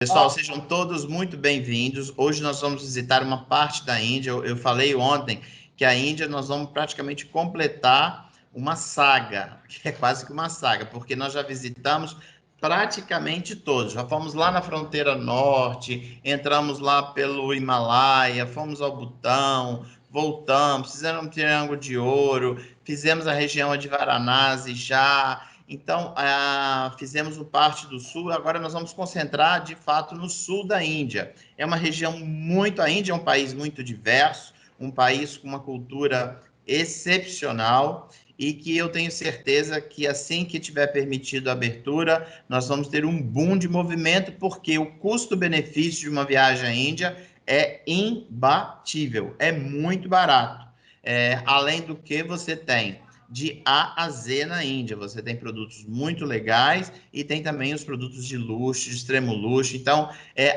Pessoal, sejam todos muito bem-vindos. Hoje nós vamos visitar uma parte da Índia. Eu falei ontem que a Índia nós vamos praticamente completar uma saga, que é quase que uma saga, porque nós já visitamos praticamente todos. Já fomos lá na fronteira norte, entramos lá pelo Himalaia, fomos ao Butão, voltamos, fizemos um Triângulo de Ouro, fizemos a região de Varanasi já. Então, fizemos o parte do sul, agora nós vamos concentrar, de fato, no sul da Índia. É uma região muito... A Índia é um país muito diverso, um país com uma cultura excepcional e que eu tenho certeza que assim que tiver permitido a abertura, nós vamos ter um boom de movimento, porque o custo-benefício de uma viagem à Índia é imbatível, é muito barato. Além do que você tem de A a Z na Índia. Você tem produtos muito legais e tem também os produtos de luxo, de extremo luxo. Então,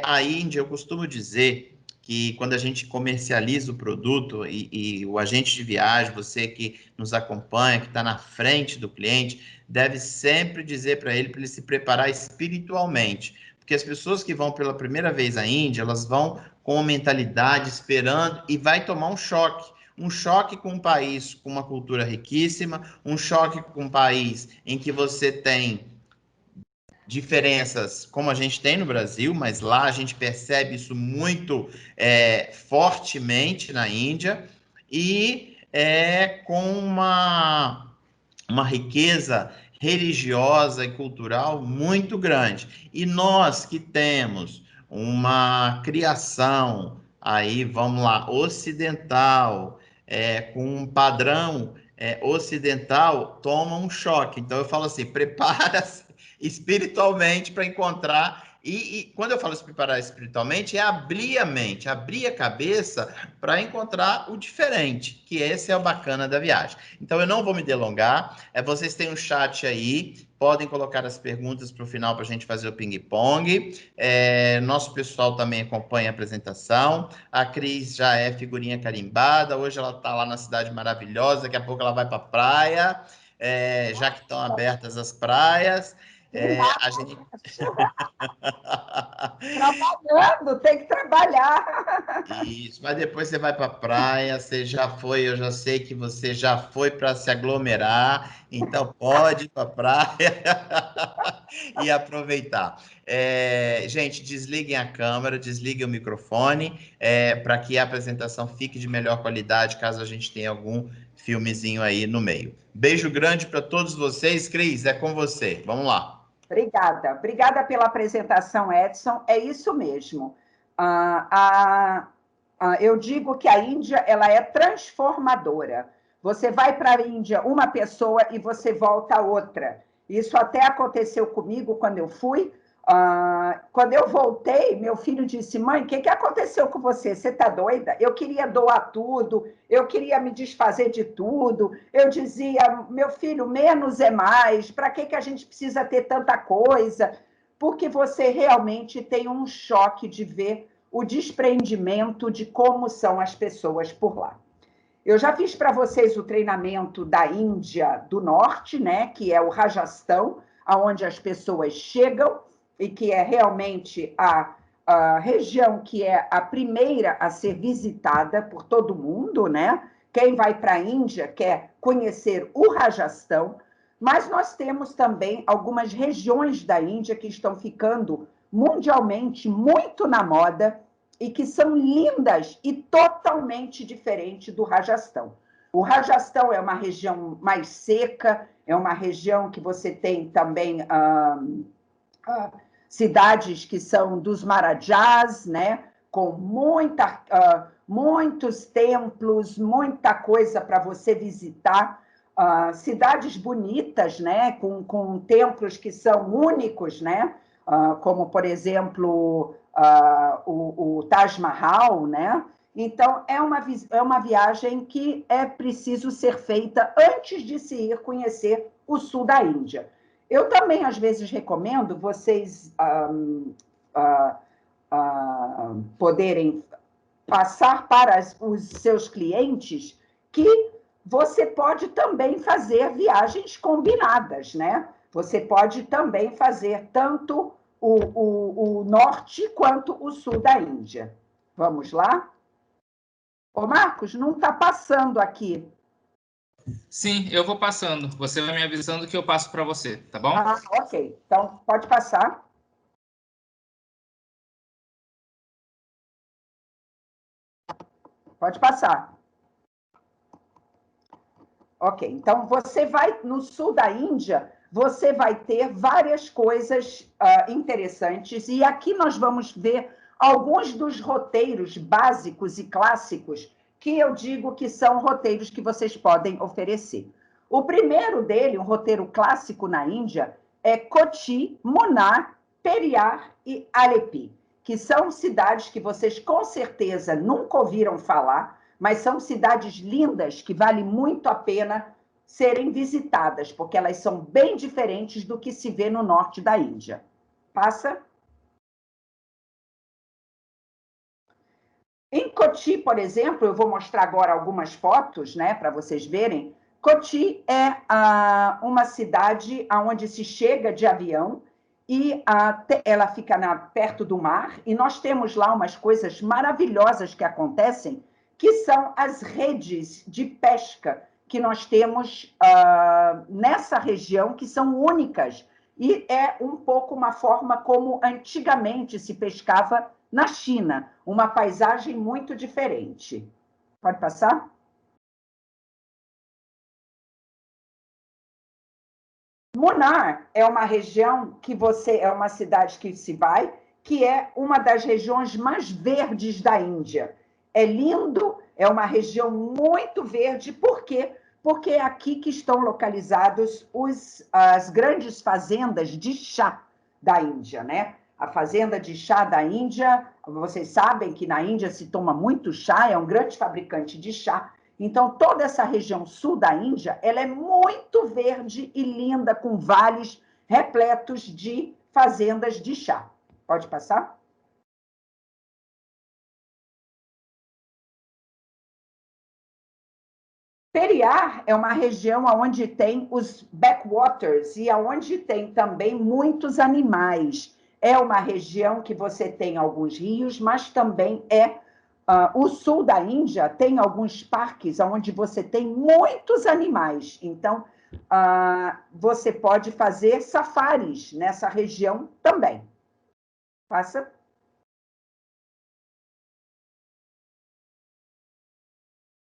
a Índia, eu costumo dizer que quando a gente comercializa o produto e o agente de viagem, você que nos acompanha, que está na frente do cliente, deve sempre dizer para ele se preparar espiritualmente. Porque as pessoas que vão pela primeira vez à Índia, elas vão com uma mentalidade esperando e vai tomar um choque com um país com uma cultura riquíssima, um choque com um país em que você tem diferenças como a gente tem no Brasil, mas lá a gente percebe isso muito fortemente na Índia, e com uma riqueza religiosa e cultural muito grande. E nós que temos uma criação, aí vamos lá, ocidental, com um padrão ocidental, toma um choque. Então eu falo assim, prepara-se espiritualmente para encontrar. E quando eu falo se preparar espiritualmente, é abrir a mente, abrir a cabeça para encontrar o diferente, que esse é o bacana da viagem. Então eu não vou me delongar, vocês têm um chat aí, podem colocar as perguntas para o final para a gente fazer o ping-pong. Nosso pessoal também acompanha a apresentação. A Cris já é figurinha carimbada, hoje ela está lá na cidade maravilhosa, daqui a pouco ela vai para a praia, já que estão abertas as praias. A gente... Trabalhando, tem que trabalhar. Isso, mas depois você vai para a praia, você já foi, eu já sei que você já foi para se aglomerar, então pode ir para a praia e aproveitar. Gente, desliguem a câmera, desliguem o microfone, para que a apresentação fique de melhor qualidade, caso a gente tenha algum filmezinho aí no meio. Beijo grande para todos vocês. Cris, é com você. Vamos lá. Obrigada pela apresentação, Edson. É isso mesmo. Eu digo que a Índia ela é transformadora. Você vai para a Índia uma pessoa e você volta outra. Isso até aconteceu comigo quando eu fui. Quando eu voltei, meu filho disse: mãe, o que aconteceu com você? Você está doida? Eu queria doar tudo, eu queria me desfazer de tudo. Eu dizia: meu filho, menos é mais, para que a gente precisa ter tanta coisa? Porque você realmente tem um choque de ver o desprendimento de como são as pessoas por lá. Eu já fiz para vocês o treinamento da Índia do Norte, né, que é o Rajastão, onde as pessoas chegam e que é realmente a região que é a primeira a ser visitada por todo mundo, né? Quem vai para a Índia quer conhecer o Rajastão, mas nós temos também algumas regiões da Índia que estão ficando mundialmente muito na moda e que são lindas e totalmente diferentes do Rajastão. O Rajastão é uma região mais seca, é uma região que você tem também cidades que são dos Marajás, né? Com muitos templos, muita coisa para você visitar, cidades bonitas, né? Com templos que são únicos, né? Como, por exemplo, o Taj Mahal, né? Então, é uma viagem que é preciso ser feita antes de se ir conhecer o sul da Índia. Eu também, às vezes, recomendo vocês poderem passar para os seus clientes que você pode também fazer viagens combinadas, né? Você pode também fazer tanto o norte quanto o sul da Índia. Vamos lá? Ô, Marcos, não está passando aqui. Sim, eu vou passando. Você vai me avisando que eu passo para você, tá bom? Ah, ok. Então, pode passar. Pode passar. Ok, então você vai no sul da Índia, você vai ter várias coisas interessantes, e aqui nós vamos ver alguns dos roteiros básicos e clássicos que eu digo que são roteiros que vocês podem oferecer. O primeiro dele, um roteiro clássico na Índia, é Kochi, Munnar, Periyar e Alleppey, que são cidades que vocês com certeza nunca ouviram falar, mas são cidades lindas que vale muito a pena serem visitadas, porque elas são bem diferentes do que se vê no norte da Índia. Passa. Em Kochi, por exemplo, eu vou mostrar agora algumas fotos, né, para vocês verem. Kochi é uma cidade onde se chega de avião e ela fica perto do mar, e nós temos lá umas coisas maravilhosas que acontecem, que são as redes de pesca que nós temos nessa região, que são únicas, e é um pouco uma forma como antigamente se pescava na China, uma paisagem muito diferente. Pode passar? Munnar é uma região é uma cidade que se vai, que é uma das regiões mais verdes da Índia. É lindo, é uma região muito verde, por quê? Porque é aqui que estão localizados as grandes fazendas de chá da Índia, né? A fazenda de chá da Índia, vocês sabem que na Índia se toma muito chá, é um grande fabricante de chá. Então, toda essa região sul da Índia, ela é muito verde e linda, com vales repletos de fazendas de chá. Pode passar? Periyar é uma região onde tem os backwaters e onde tem também muitos animais. É uma região que você tem alguns rios, mas também o sul da Índia tem alguns parques onde você tem muitos animais. Então, você pode fazer safaris nessa região também. Passa.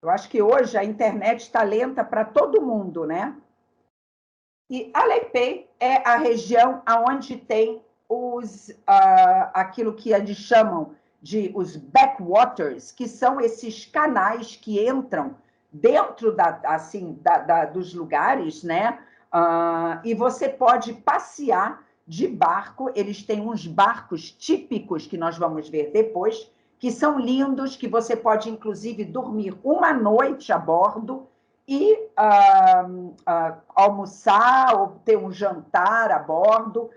Eu acho que hoje a internet está lenta para todo mundo, né? E Alleppey é a região onde tem aquilo que eles chamam de os backwaters, que são esses canais que entram dentro dos lugares, né? E você pode passear de barco. Eles têm uns barcos típicos que nós vamos ver depois, que são lindos, que você pode, inclusive, dormir uma noite a bordo e almoçar ou ter um jantar a bordo.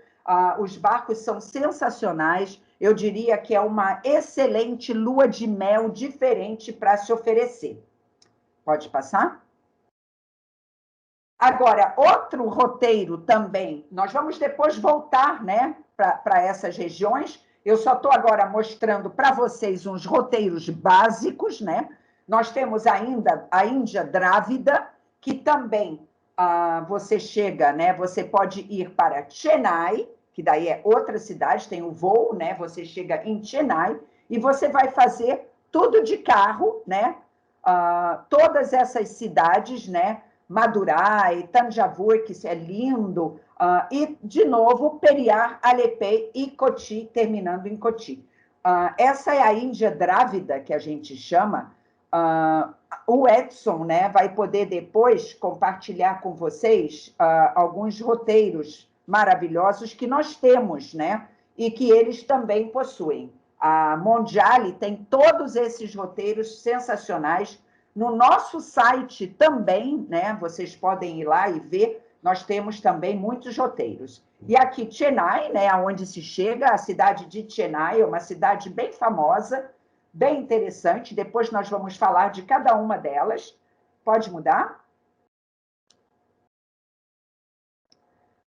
Os barcos são sensacionais. Eu diria que é uma excelente lua de mel diferente para se oferecer. Pode passar? Agora, outro roteiro também, nós vamos depois voltar, né, para essas regiões. Eu só estou agora mostrando para vocês uns roteiros básicos, né? Nós temos ainda a Índia Drávida, que também você chega, né? Você pode ir para Chennai, que daí é outra cidade, tem o voo, né? Você chega em Chennai e você vai fazer tudo de carro, né? Todas essas cidades, né? Madurai, Tanjavur, que é lindo, e, de novo, Periyar, Alleppey e Kochi, terminando em Kochi. Essa é a Índia Drávida, que a gente chama. O Edson, né, vai poder depois compartilhar com vocês alguns roteiros maravilhosos que nós temos, né, e que eles também possuem. A Mondiale tem todos esses roteiros sensacionais. No nosso site também, né? Vocês podem ir lá e ver, nós temos também muitos roteiros. E aqui, Chennai, né? Onde se chega, a cidade de Chennai é uma cidade bem famosa, bem interessante. Depois nós vamos falar de cada uma delas. Pode mudar?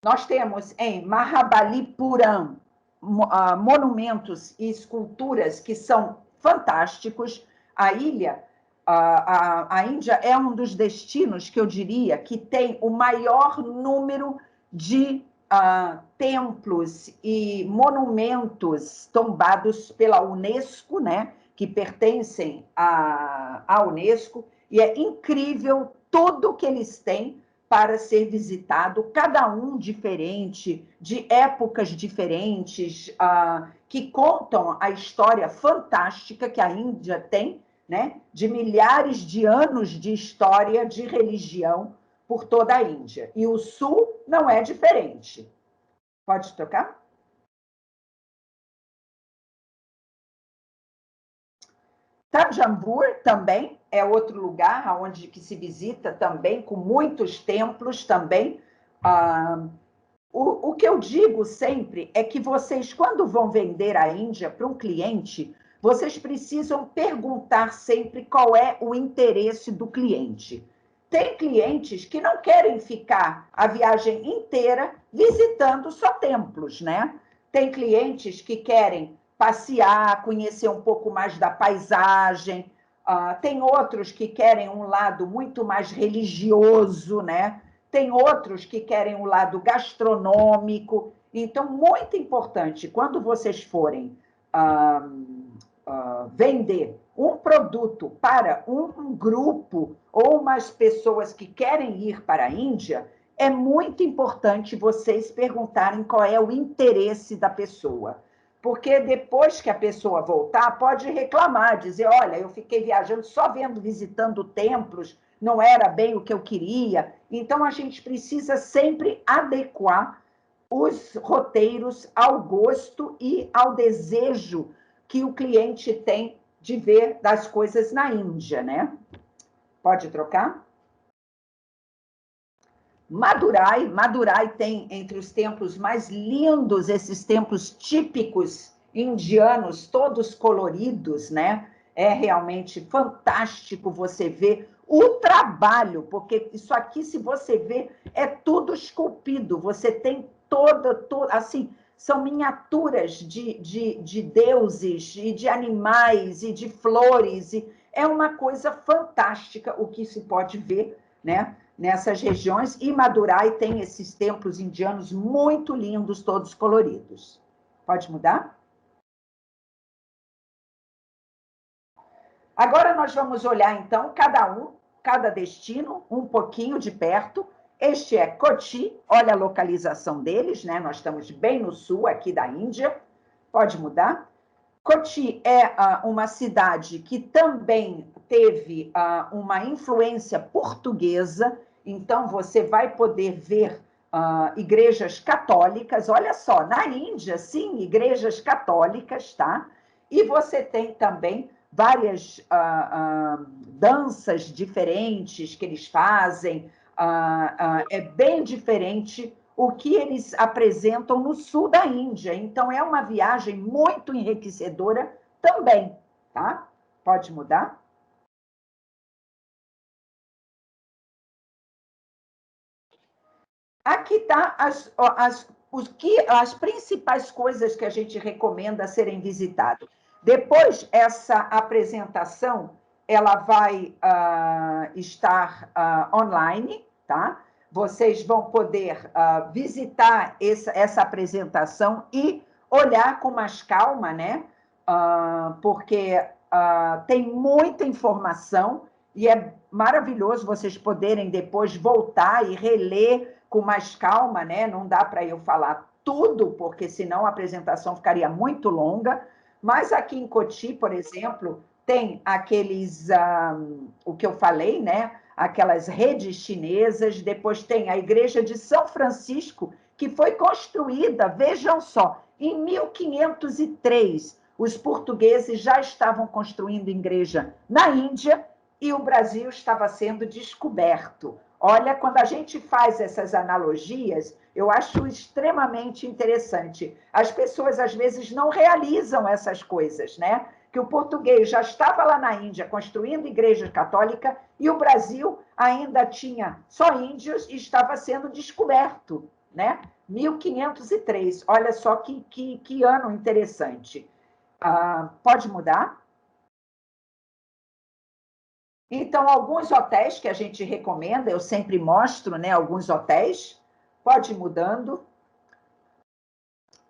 Nós temos em Mahabalipuram, monumentos e esculturas que são fantásticos. A ilha, a Índia é um dos destinos que eu diria que tem o maior número de templos e monumentos tombados pela Unesco, né, que pertencem à Unesco, e é incrível tudo que eles têm para ser visitado, cada um diferente, de épocas diferentes, que contam a história fantástica que a Índia tem, né, de milhares de anos de história de religião por toda a Índia. E o Sul não é diferente. Pode tocar? Thanjavur também é outro lugar onde que se visita também, com muitos templos também. O que eu digo sempre é que vocês, quando vão vender a Índia para um cliente, vocês precisam perguntar sempre qual é o interesse do cliente. Tem clientes que não querem ficar a viagem inteira visitando só templos, né? Tem clientes que querem passear, conhecer um pouco mais da paisagem. Tem outros que querem um lado muito mais religioso, né? Tem outros que querem um lado gastronômico. Então, muito importante, quando vocês forem vender um produto para um grupo ou umas pessoas que querem ir para a Índia, é muito importante vocês perguntarem qual é o interesse da pessoa. Porque depois que a pessoa voltar, pode reclamar, dizer, olha, eu fiquei viajando só visitando templos, não era bem o que eu queria. Então, a gente precisa sempre adequar os roteiros ao gosto e ao desejo que o cliente tem de ver das coisas na Índia, né? Pode trocar? Madurai tem entre os templos mais lindos, esses templos típicos indianos, todos coloridos, né? É realmente fantástico você ver o trabalho, porque isso aqui, se você ver, é tudo esculpido. Você tem assim, são miniaturas de deuses e de animais e de flores. É uma coisa fantástica o que se pode ver, né, nessas regiões. E Madurai tem esses templos indianos muito lindos, todos coloridos. Pode mudar? Agora nós vamos olhar, então, cada destino, um pouquinho de perto. Este é Kochi, olha a localização deles, né? Nós estamos bem no sul aqui da Índia. Pode mudar? Kochi é uma cidade que também teve uma influência portuguesa, então você vai poder ver igrejas católicas. Olha só, na Índia, sim, igrejas católicas, tá? E você tem também várias danças diferentes que eles fazem. É bem diferente o que eles apresentam no sul da Índia. Então, é uma viagem muito enriquecedora também, tá? Pode mudar? Aqui está as principais coisas que a gente recomenda serem visitadas. Depois, essa apresentação, ela vai estar online, tá? Vocês vão poder visitar essa apresentação e olhar com mais calma, né? Porque tem muita informação e é maravilhoso vocês poderem depois voltar e reler com mais calma, né? Não dá para eu falar tudo, porque senão a apresentação ficaria muito longa. Mas aqui em Kochi, por exemplo, tem aqueles, o que eu falei, né? Aquelas redes chinesas, depois tem a igreja de São Francisco, que foi construída, vejam só, em 1503. Os portugueses já estavam construindo igreja na Índia e o Brasil estava sendo descoberto. Olha, quando a gente faz essas analogias, eu acho extremamente interessante. As pessoas, às vezes, não realizam essas coisas, né? Que o português já estava lá na Índia construindo igreja católica e o Brasil ainda tinha só índios e estava sendo descoberto, né? 1503. Olha só que ano interessante. Pode mudar? Então, alguns hotéis que a gente recomenda, eu sempre mostro, né, alguns hotéis. Pode ir mudando.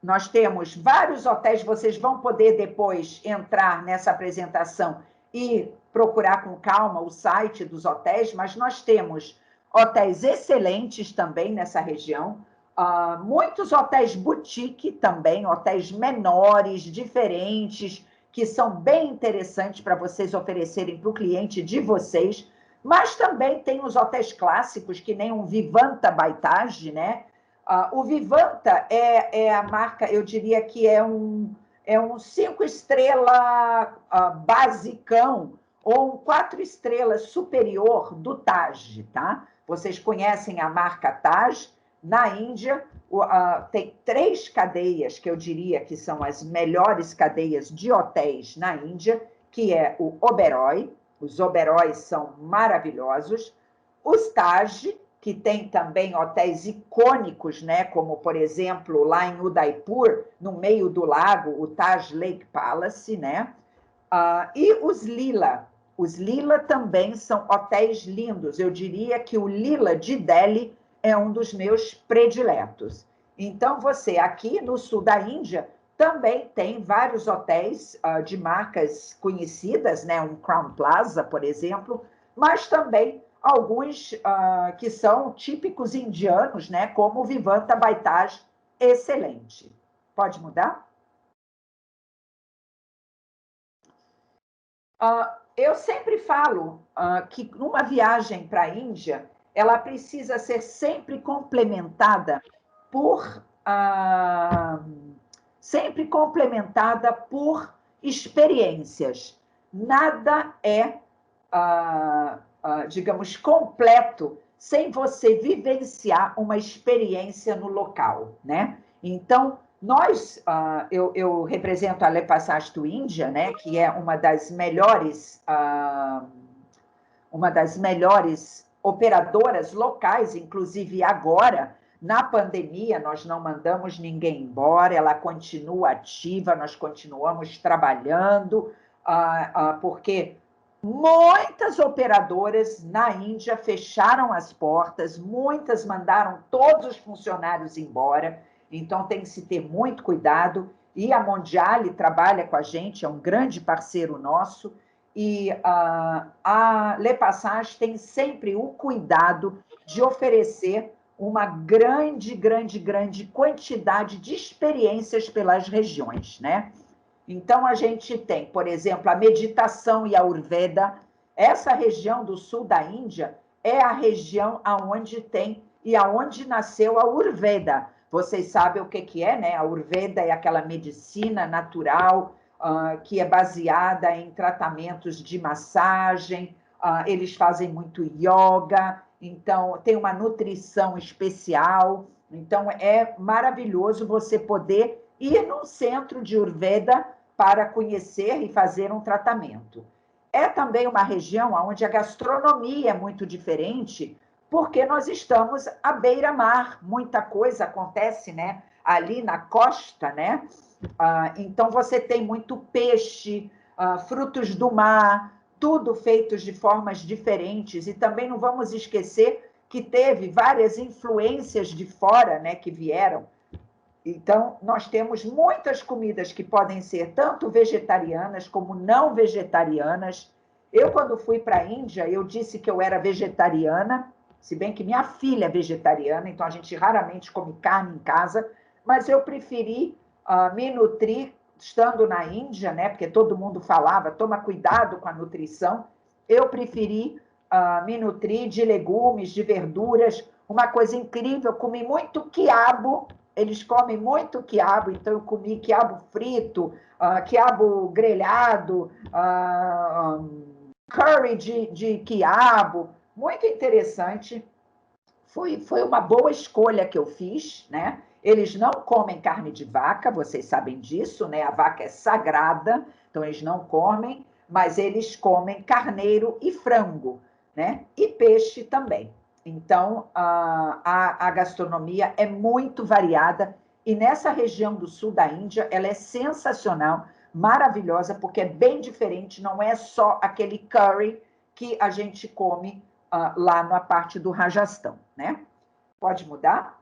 Nós temos vários hotéis, vocês vão poder depois entrar nessa apresentação e procurar com calma o site dos hotéis, mas nós temos hotéis excelentes também nessa região, muitos hotéis boutique também, hotéis menores, diferentes, que são bem interessantes para vocês oferecerem para o cliente de vocês, mas também tem os hotéis clássicos, que nem um Vivanta Baitage, né? O Vivanta é a marca, eu diria que é um 5 estrela basicão, ou um 4 estrelas superior do Taj, tá? Vocês conhecem a marca Taj? Na Índia, tem 3 cadeias que eu diria que são as melhores cadeias de hotéis na Índia, que é o Oberoi, os Oberois são maravilhosos, os Taj, que tem também hotéis icônicos, né? Como, por exemplo, lá em Udaipur, no meio do lago, o Taj Lake Palace, né? E os Lila. Os Lila também são hotéis lindos. Eu diria que o Lila de Delhi é um dos meus prediletos. Então, você aqui no sul da Índia também tem vários hotéis de marcas conhecidas, né? Um Crown Plaza, por exemplo, mas também alguns que são típicos indianos, né? Como o Vivanta Baitage, excelente. Pode mudar? Eu sempre falo que numa viagem para a Índia, ela precisa ser sempre complementada por experiências. Nada é, digamos, completo sem você vivenciar uma experiência no local, né? Então, eu represento a Le Passage to India, né, que é uma das melhores operadoras locais, inclusive agora, na pandemia, nós não mandamos ninguém embora, ela continua ativa, nós continuamos trabalhando, porque muitas operadoras na Índia fecharam as portas, muitas mandaram todos os funcionários embora, então tem que se ter muito cuidado, e a Mondiale trabalha com a gente, é um grande parceiro nosso, e a Le Passage tem sempre o cuidado de oferecer uma grande quantidade de experiências pelas regiões, né? Então, a gente tem, por exemplo, a meditação e a Ayurveda. Essa região do sul da Índia é a região aonde tem e aonde nasceu a Ayurveda. Vocês sabem o que é, né? A Ayurveda é aquela medicina natural que é baseada em tratamentos de massagem, eles fazem muito yoga, então tem uma nutrição especial. Então, é maravilhoso você poder ir num centro de Ayurveda para conhecer e fazer um tratamento. É também uma região onde a gastronomia é muito diferente, porque nós estamos à beira-mar, muita coisa acontece, né? Ali na costa, né? Então, você tem muito peixe, frutos do mar, tudo feitos de formas diferentes, e também não vamos esquecer que teve várias influências de fora, né, que vieram. Então, nós temos muitas comidas que podem ser tanto vegetarianas como não vegetarianas. Eu, quando fui para a Índia, eu disse que eu era vegetariana, se bem que minha filha é vegetariana, então a gente raramente come carne em casa, mas eu preferi me nutrir estando na Índia, né? Porque todo mundo falava, toma cuidado com a nutrição. Eu preferi me nutrir de legumes, de verduras, uma coisa incrível, comi muito quiabo. Eles comem muito quiabo, então eu comi quiabo frito, quiabo grelhado, curry de quiabo, muito interessante. Foi uma boa escolha que eu fiz, né? Eles não comem carne de vaca, vocês sabem disso, né? A vaca é sagrada, então eles não comem, mas eles comem carneiro e frango, né? E peixe também. Então, a gastronomia é muito variada e nessa região do sul da Índia, ela é sensacional, maravilhosa, porque é bem diferente, não é só aquele curry que a gente come lá na parte do Rajastão, né? Pode mudar?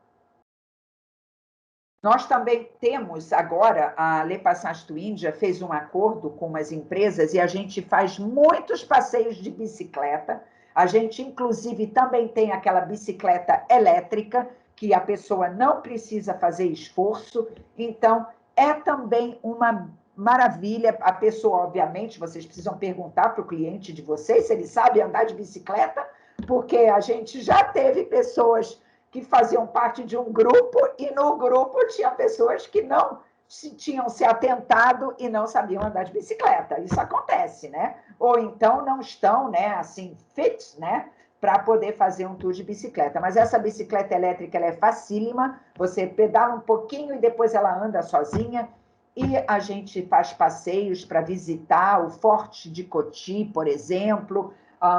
Nós também temos agora, a Le Passage to India fez um acordo com umas empresas e a gente faz muitos passeios de bicicleta. A gente, inclusive, também tem aquela bicicleta elétrica, que a pessoa não precisa fazer esforço. Então, é também uma maravilha. A pessoa, obviamente, vocês precisam perguntar para o cliente de vocês se ele sabe andar de bicicleta, porque a gente já teve pessoas que faziam parte de um grupo e no grupo tinha pessoas que não tinham se atentado e não sabiam andar de bicicleta. Isso acontece, né? Ou então não estão, né, assim, fit, né, para poder fazer um tour de bicicleta. Mas essa bicicleta elétrica, ela é facílima, você pedala um pouquinho e depois ela anda sozinha. E a gente faz passeios para visitar o Forte de Coti, por exemplo,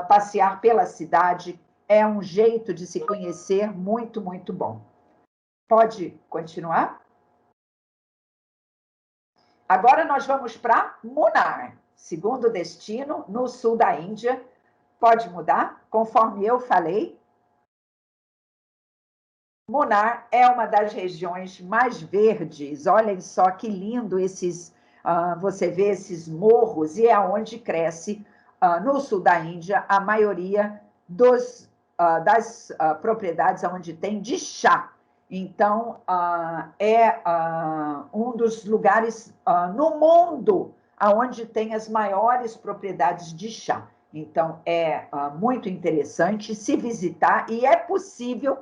passear pela cidade. É um jeito de se conhecer muito, muito bom. Pode continuar? Agora nós vamos para Munnar, segundo destino, no sul da Índia. Pode mudar, conforme eu falei. Munnar é uma das regiões mais verdes. Olhem só que lindo esses. Você vê esses morros, e é onde cresce, no sul da Índia, a maioria das propriedades onde tem de chá. Então, é um dos lugares no mundo onde tem as maiores propriedades de chá. Então, é muito interessante se visitar e é possível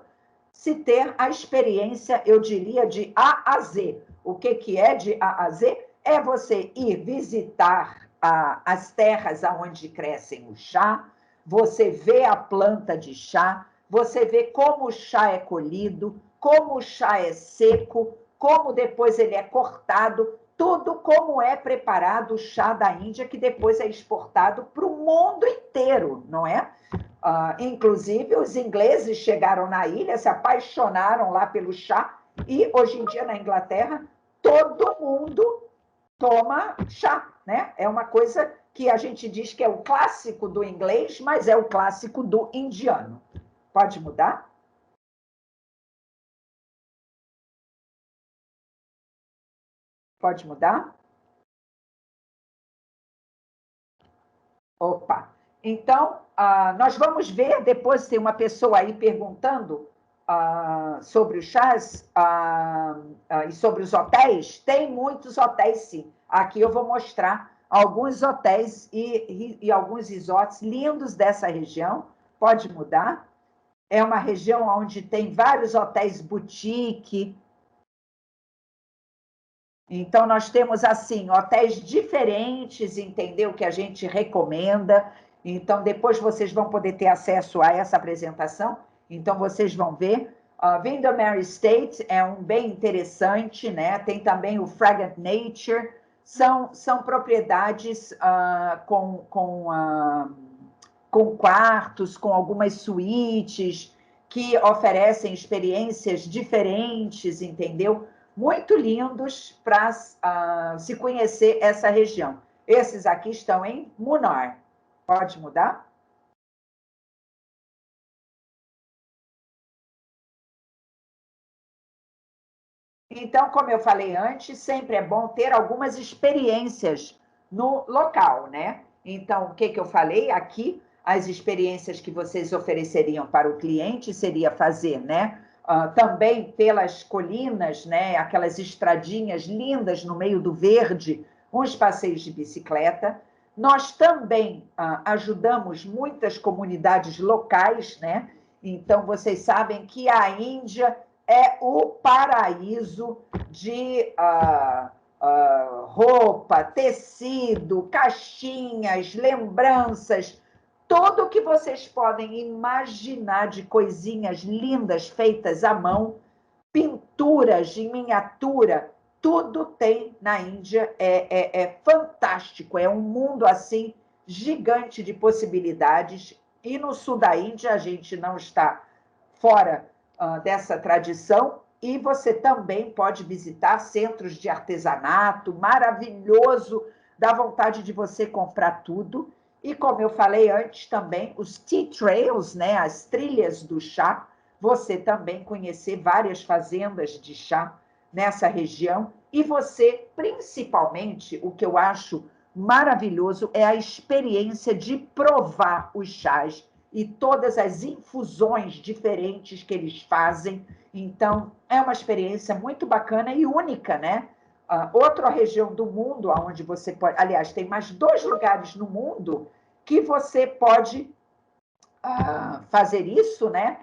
se ter a experiência, eu diria, de A a Z. O que é de A a Z? É você ir visitar as terras onde crescem o chá, você vê a planta de chá, você vê como o chá é colhido, como o chá é seco, como depois ele é cortado, tudo como é preparado o chá da Índia, que depois é exportado para o mundo inteiro, não é? Inclusive, os ingleses chegaram na ilha, se apaixonaram lá pelo chá, e hoje em dia, na Inglaterra, todo mundo toma chá, né? É uma coisa que a gente diz que é o clássico do inglês, mas é o clássico do indiano. Pode mudar? Pode mudar? Opa! Então, nós vamos ver, depois tem uma pessoa aí perguntando sobre os chás e sobre os hotéis. Tem muitos hotéis, sim. Aqui eu vou mostrar alguns hotéis e alguns resorts lindos dessa região. Pode mudar. É uma região onde tem vários hotéis boutique. Então, nós temos, assim, hotéis diferentes, entendeu? Que a gente recomenda. Então, depois vocês vão poder ter acesso a essa apresentação. Então, vocês vão ver. Windermere Estate é um bem interessante, né? Tem também o Fragrant Nature. São propriedades com quartos, com algumas suítes, que oferecem experiências diferentes, entendeu? Muito lindos para se conhecer essa região. Esses aqui estão em Munnar. Pode mudar? Então, como eu falei antes, sempre é bom ter algumas experiências no local, né? Então, o que eu falei aqui? As experiências que vocês ofereceriam para o cliente seria fazer, né? Também pelas colinas, né? Aquelas estradinhas lindas no meio do verde, uns passeios de bicicleta. Nós também ajudamos muitas comunidades locais, né? Então, vocês sabem que a Índia é o paraíso de roupa, tecido, caixinhas, lembranças, tudo que vocês podem imaginar de coisinhas lindas feitas à mão, pinturas em miniatura, tudo tem na Índia. É fantástico, é um mundo assim gigante de possibilidades. E no sul da Índia a gente não está fora dessa tradição. E você também pode visitar centros de artesanato, maravilhoso, dá vontade de você comprar tudo. E como eu falei antes também, os tea trails, né, as trilhas do chá, você também conhecer várias fazendas de chá nessa região. E você, principalmente, o que eu acho maravilhoso é a experiência de provar os chás e todas as infusões diferentes que eles fazem. Então, é uma experiência muito bacana e única, né? Outra região do mundo onde você pode... Aliás, tem mais 2 lugares no mundo que você pode fazer isso, né?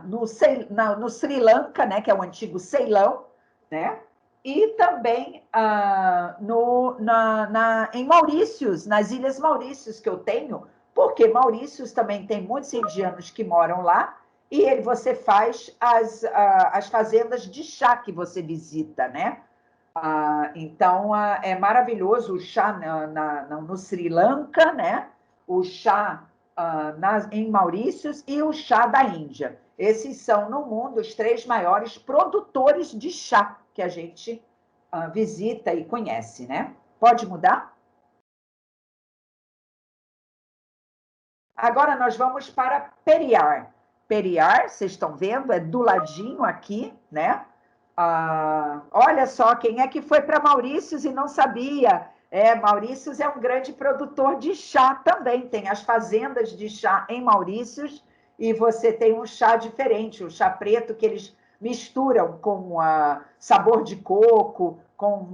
No Sri Lanka, né? Que é o antigo Ceilão, né? E também em Maurícios, nas Ilhas Maurícios que eu tenho, porque Maurícios também tem muitos indianos que moram lá, e você faz as fazendas de chá que você visita, né? Então, é maravilhoso o chá no Sri Lanka, né? O chá em Maurícios e o chá da Índia. Esses são, no mundo, os 3 maiores produtores de chá que a gente visita e conhece, né? Pode mudar? Agora nós vamos para Periar. Periar, vocês estão vendo, é do ladinho aqui, né? Olha só, quem é que foi para Maurícios e não sabia? Maurícios é um grande produtor de chá também, tem as fazendas de chá em Maurícios, e você tem um chá diferente, o chá preto que eles misturam com sabor de coco, com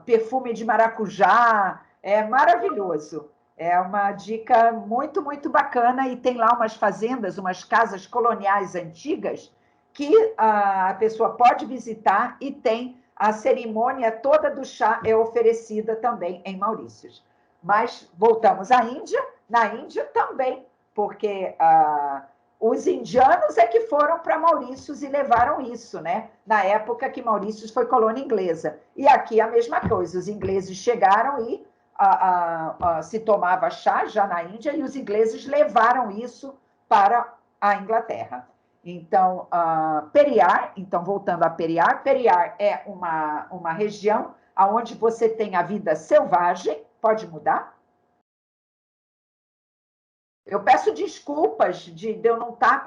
perfume de maracujá, é maravilhoso. É uma dica muito, muito bacana, e tem lá umas fazendas, umas casas coloniais antigas, que a pessoa pode visitar, e tem a cerimônia toda do chá é oferecida também em Maurícios. Mas voltamos à Índia, na Índia também, porque os indianos é que foram para Maurícios e levaram isso, né? Na época que Maurícios foi colônia inglesa. E aqui a mesma coisa, os ingleses chegaram e se tomava chá já na Índia, e os ingleses levaram isso para a Inglaterra. Então, Periar, então voltando a Periar, Periar é uma região onde você tem a vida selvagem. Pode mudar? Eu peço desculpas de eu não estar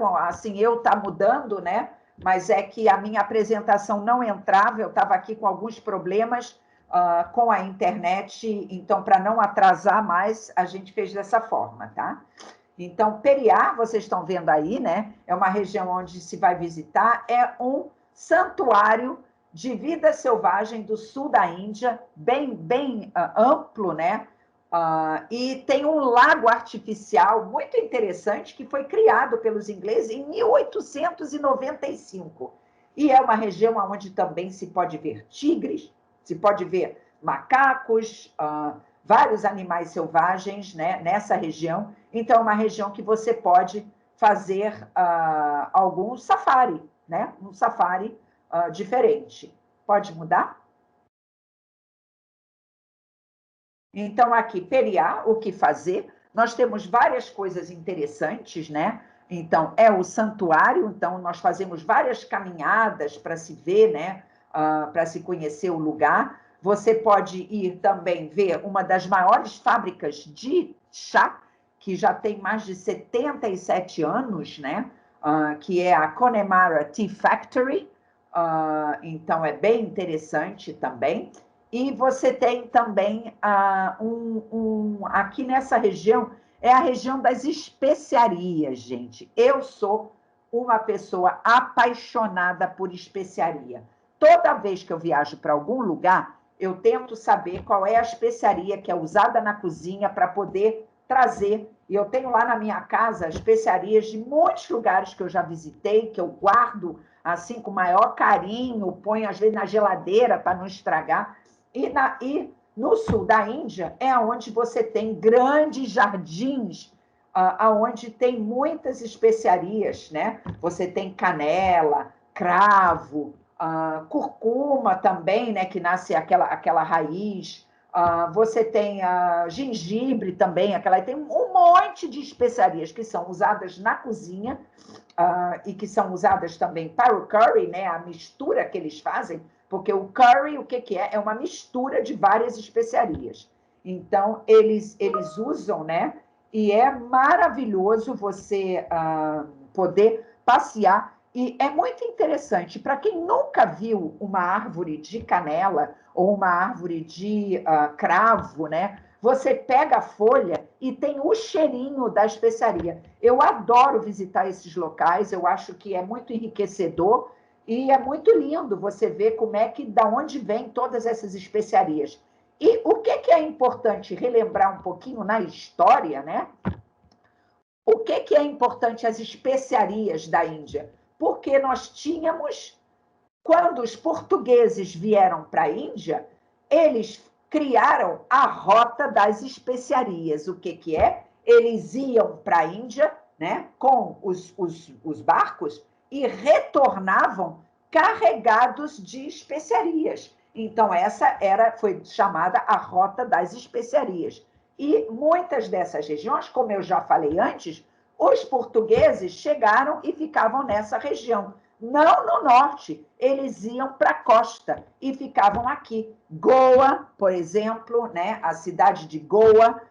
eu estar mudando, né? Mas é que a minha apresentação não entrava, eu estava aqui com alguns problemas com a internet, então, para não atrasar mais, a gente fez dessa forma, tá? Então, Periar, vocês estão vendo aí, né? É uma região onde se vai visitar, é um santuário de vida selvagem do sul da Índia, bem amplo, né? E tem um lago artificial muito interessante que foi criado pelos ingleses em 1895. E é uma região onde também se pode ver tigres, se pode ver macacos, vários animais selvagens, né, nessa região. Então, é uma região que você pode fazer algum safari, né? Um safari diferente. Pode mudar? Então, aqui, Periar, o que fazer? Nós temos várias coisas interessantes, né? Então, é o santuário, então nós fazemos várias caminhadas para se ver, né? Para se conhecer o lugar. Você pode ir também ver uma das maiores fábricas de chá, que já tem mais de 77 anos, né? Que é a Connemara Tea Factory. Então, é bem interessante também. E você tem também aqui nessa região, é a região das especiarias, gente. Eu sou uma pessoa apaixonada por especiaria. Toda vez que eu viajo para algum lugar, eu tento saber qual é a especiaria que é usada na cozinha para poder trazer. E eu tenho lá na minha casa especiarias de muitos lugares que eu já visitei, que eu guardo assim com maior carinho, ponho às vezes na geladeira para não estragar. E no sul da Índia é onde você tem grandes jardins, onde tem muitas especiarias, né? Você tem canela, cravo, curcuma também, né? Que nasce aquela raiz, Você tem gengibre também, tem um monte de especiarias que são usadas na cozinha e que são usadas também para o curry, né? A mistura que eles fazem, porque o curry, o que é? É uma mistura de várias especiarias. Então, eles usam, né? E é maravilhoso você poder passear. E é muito interessante, para quem nunca viu uma árvore de canela ou uma árvore de cravo, né? Você pega a folha e tem o cheirinho da especiaria. Eu adoro visitar esses locais, eu acho que é muito enriquecedor e é muito lindo você ver como é que, da onde vem todas essas especiarias. E o que é importante relembrar um pouquinho na história, né? O que é importante as especiarias da Índia? Porque nós tínhamos, quando os portugueses vieram para a Índia, eles criaram a rota das especiarias. O que é? Eles iam para a Índia, né, com os barcos e retornavam carregados de especiarias. Então, essa foi chamada a rota das especiarias. E muitas dessas regiões, como eu já falei antes, os portugueses chegaram e ficavam nessa região. Não no norte, eles iam para a costa e ficavam aqui. Goa, por exemplo, né? A cidade de Goa,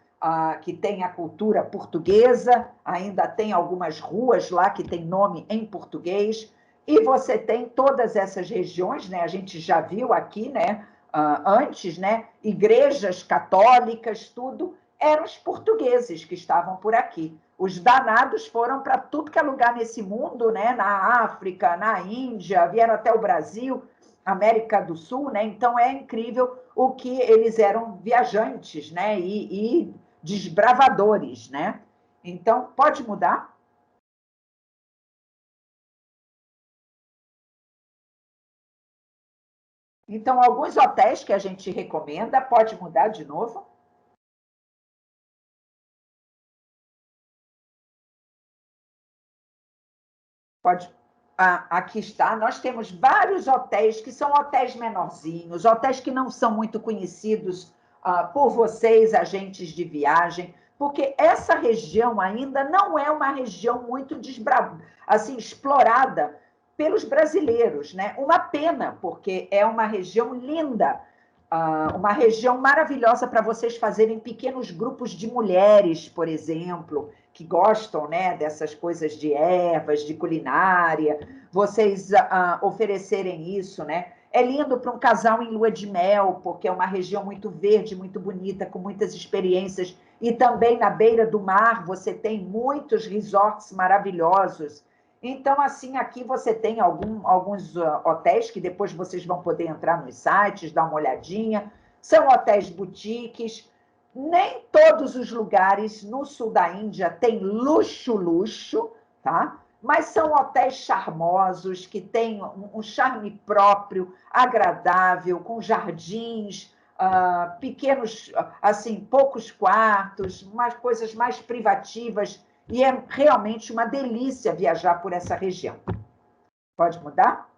que tem a cultura portuguesa, ainda tem algumas ruas lá que tem nome em português, e você tem todas essas regiões, né? A gente já viu aqui, né? Antes, né? Igrejas católicas, tudo, eram os portugueses que estavam por aqui. Os danados foram para tudo que é lugar nesse mundo, né? Na África, na Índia, vieram até o Brasil, América do Sul, né? Então é incrível o que eles eram viajantes, né? E desbravadores, né? Então, pode mudar? Então, alguns hotéis que a gente recomenda, pode mudar de novo? Pode. Aqui está. Nós temos vários hotéis que são hotéis menorzinhos, hotéis que não são muito conhecidos por vocês, agentes de viagem, porque essa região ainda não é uma região muito assim, explorada pelos brasileiros, né? Uma pena, porque é uma região linda, uma região maravilhosa para vocês fazerem pequenos grupos de mulheres, por exemplo, que gostam, né, dessas coisas de ervas, de culinária, vocês oferecerem isso, né? É lindo para um casal em lua de mel, porque é uma região muito verde, muito bonita, com muitas experiências. E também na beira do mar você tem muitos resorts maravilhosos. Então, assim, aqui você tem alguns hotéis que depois vocês vão poder entrar nos sites, dar uma olhadinha. São hotéis boutiques. Nem todos os lugares no sul da Índia têm luxo, tá? Mas são hotéis charmosos, que têm um charme próprio, agradável, com jardins, pequenos, assim, poucos quartos, umas coisas mais privativas, e é realmente uma delícia viajar por essa região. Pode mudar?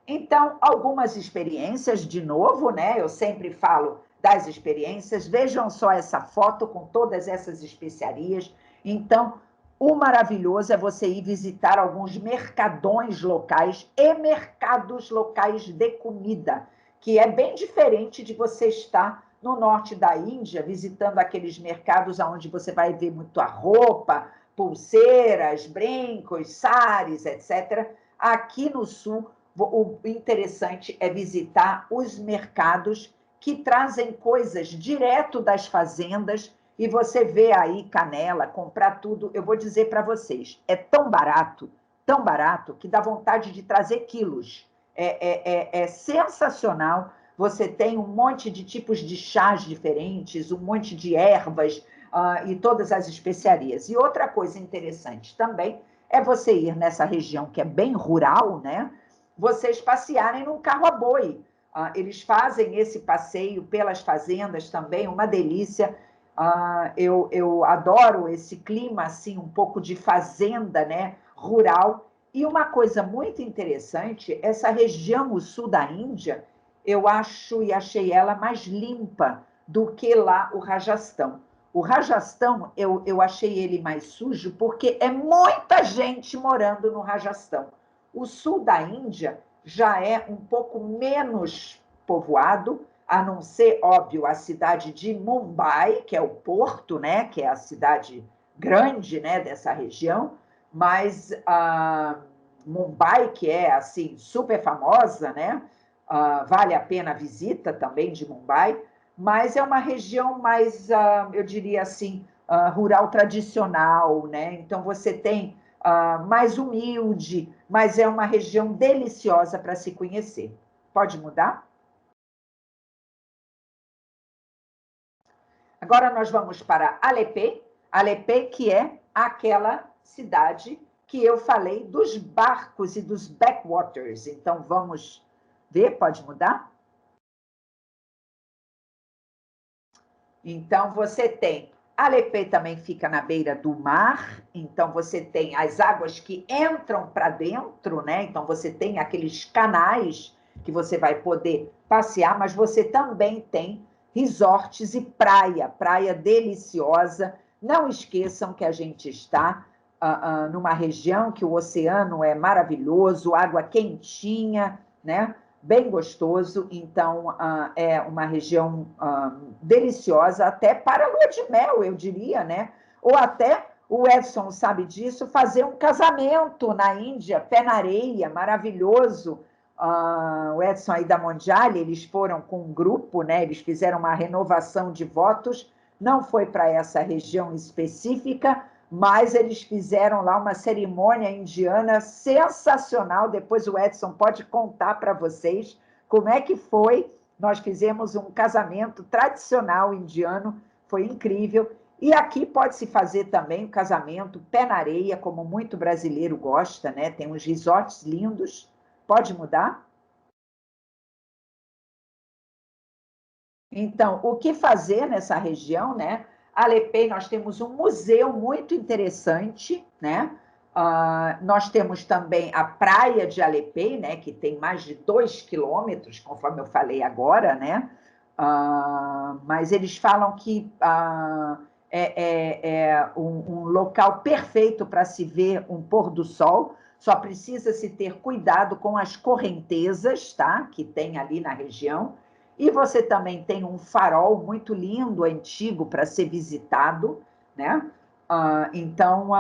Então, algumas experiências, de novo, né? Eu sempre falo das experiências. Vejam só essa foto com todas essas especiarias. Então, o maravilhoso é você ir visitar alguns mercadões locais e mercados locais de comida, que é bem diferente de você estar no norte da Índia, visitando aqueles mercados onde você vai ver muito a roupa, pulseiras, brincos, sares, etc. Aqui no sul, o interessante é visitar os mercados que trazem coisas direto das fazendas, e você vê aí canela, comprar tudo. Eu vou dizer para vocês, é tão barato, que dá vontade de trazer quilos. É sensacional. Você tem um monte de tipos de chás diferentes, um monte de ervas e todas as especiarias. E outra coisa interessante também é você ir nessa região que é bem rural, né? Vocês passearem num carro a boi. Eles fazem esse passeio pelas fazendas também, uma delícia. Eu adoro esse clima, assim, um pouco de fazenda, né? Rural, E uma coisa muito interessante, essa região, o sul da Índia, eu acho e achei ela mais limpa do que lá o Rajastão. O Rajastão, eu achei ele mais sujo porque é muita gente morando no Rajastão. O sul da Índia já é um pouco menos povoado, a não ser, óbvio, a cidade de Mumbai, que é o porto, né, que é a cidade grande, né, dessa região, mas Mumbai, que é assim super famosa, né, vale a pena a visita também de Mumbai, mas é uma região mais, eu diria assim, rural tradicional, né? Então você tem mais humilde, mas é uma região deliciosa para se conhecer. Pode mudar? Agora nós vamos para Aleppey, Aleppey que é aquela cidade que eu falei dos barcos e dos backwaters. Então vamos ver, pode mudar? Então você tem, Aleppey também fica na beira do mar, então você tem as águas que entram para dentro, né? Então você tem aqueles canais que você vai poder passear, mas você também tem resorts e praia, praia deliciosa. Não esqueçam que a gente está numa região que o oceano é maravilhoso, água quentinha, né? Bem gostoso, então é uma região deliciosa até para lua de mel, eu diria, né? Ou até, o Edson sabe disso, fazer um casamento na Índia, pé na areia, maravilhoso. O Edson aí da Mondiale, eles foram com um grupo, né? Eles fizeram uma renovação de votos, não foi para essa região específica, mas eles fizeram lá uma cerimônia indiana sensacional. Depois o Edson pode contar para vocês como é que foi. Nós fizemos um casamento tradicional indiano, foi incrível. E aqui pode-se fazer também o casamento pé na areia, como muito brasileiro gosta, né? Tem uns resorts lindos. Pode mudar? Então, o que fazer nessa região, né? Aleppey, nós temos um museu muito interessante, né? Nós temos também a praia de Aleppey, né? Que tem mais de 2 quilômetros, conforme eu falei agora, né? Mas eles falam que é um local perfeito para se ver um pôr do sol. Só precisa se ter cuidado com as correntezas, tá? Que tem ali na região. E você também tem um farol muito lindo, antigo, para ser visitado, né? Então,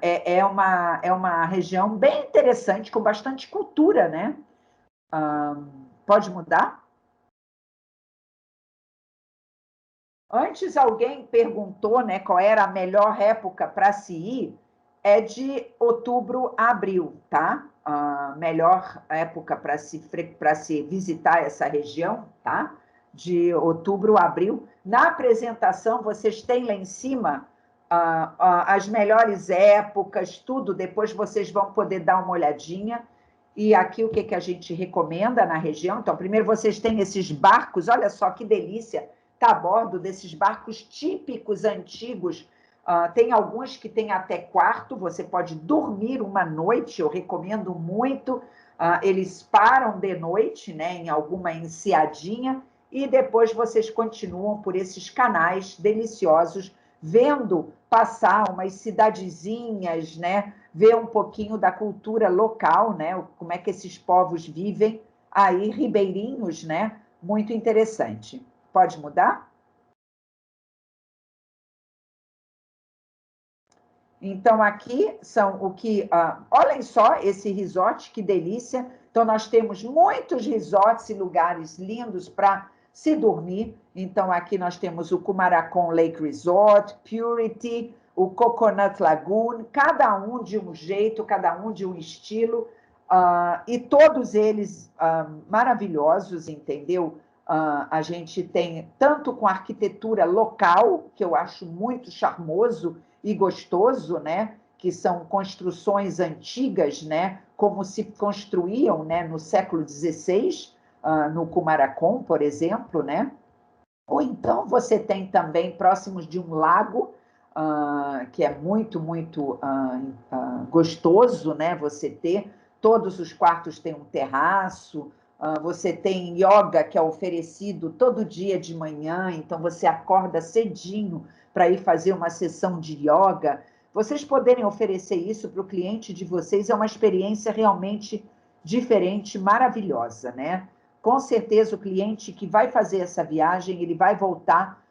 é uma região bem interessante, com bastante cultura, né? Pode mudar? Antes alguém perguntou, né, qual era a melhor época para se ir, é de outubro a abril, tá? A melhor época para se visitar essa região, tá? De outubro a abril. Na apresentação, vocês têm lá em cima as melhores épocas, tudo, depois vocês vão poder dar uma olhadinha. E aqui o que a gente recomenda na região? Então, primeiro vocês têm esses barcos, olha só que delícia, está a bordo desses barcos típicos antigos. Tem alguns que têm até quarto, você pode dormir uma noite, eu recomendo muito. Eles param de noite, né, em alguma enseadinha, e depois vocês continuam por esses canais deliciosos, vendo passar umas cidadezinhas, né, ver um pouquinho da cultura local, né, como é que esses povos vivem aí, ribeirinhos, né, muito interessante. Pode mudar? Então, aqui são o que... olhem só esse resort, que delícia. Então, nós temos muitos resorts e lugares lindos para se dormir. Então, aqui nós temos o Kumarakom Lake Resort, Purity, o Coconut Lagoon, cada um de um jeito, cada um de um estilo, e todos eles maravilhosos, entendeu? A gente tem tanto com arquitetura local, que eu acho muito charmoso e gostoso, né? Que são construções antigas, né? Como se construíam, né? No século XVI, no Kumarakom, por exemplo, né? Ou então você tem também próximos de um lago, que é muito, muito gostoso, né? Você ter. Todos os quartos têm um terraço, você tem yoga que é oferecido todo dia de manhã, então você acorda cedinho para ir fazer uma sessão de yoga. Vocês poderem oferecer isso para o cliente de vocês é uma experiência realmente diferente, maravilhosa, né? Com certeza o cliente que vai fazer essa viagem, ele vai voltar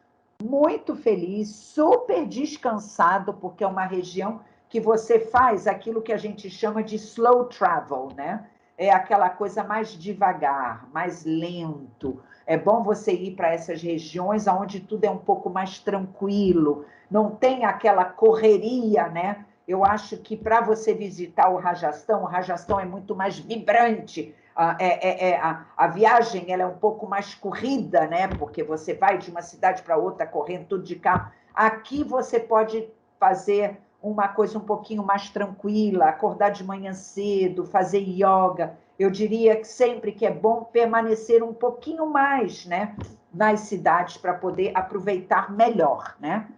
muito feliz, super descansado, porque é uma região que você faz aquilo que a gente chama de slow travel, né? É aquela coisa mais devagar, mais lento. É bom você ir para essas regiões onde tudo é um pouco mais tranquilo, não tem aquela correria, né? Eu acho que para você visitar o Rajastão é muito mais vibrante. A viagem ela é um pouco mais corrida, né? Porque você vai de uma cidade para outra correndo tudo de carro. Aqui você pode fazer uma coisa um pouquinho mais tranquila, acordar de manhã cedo, fazer yoga. Eu diria que sempre que é bom permanecer um pouquinho mais, né, nas cidades para poder aproveitar melhor, né?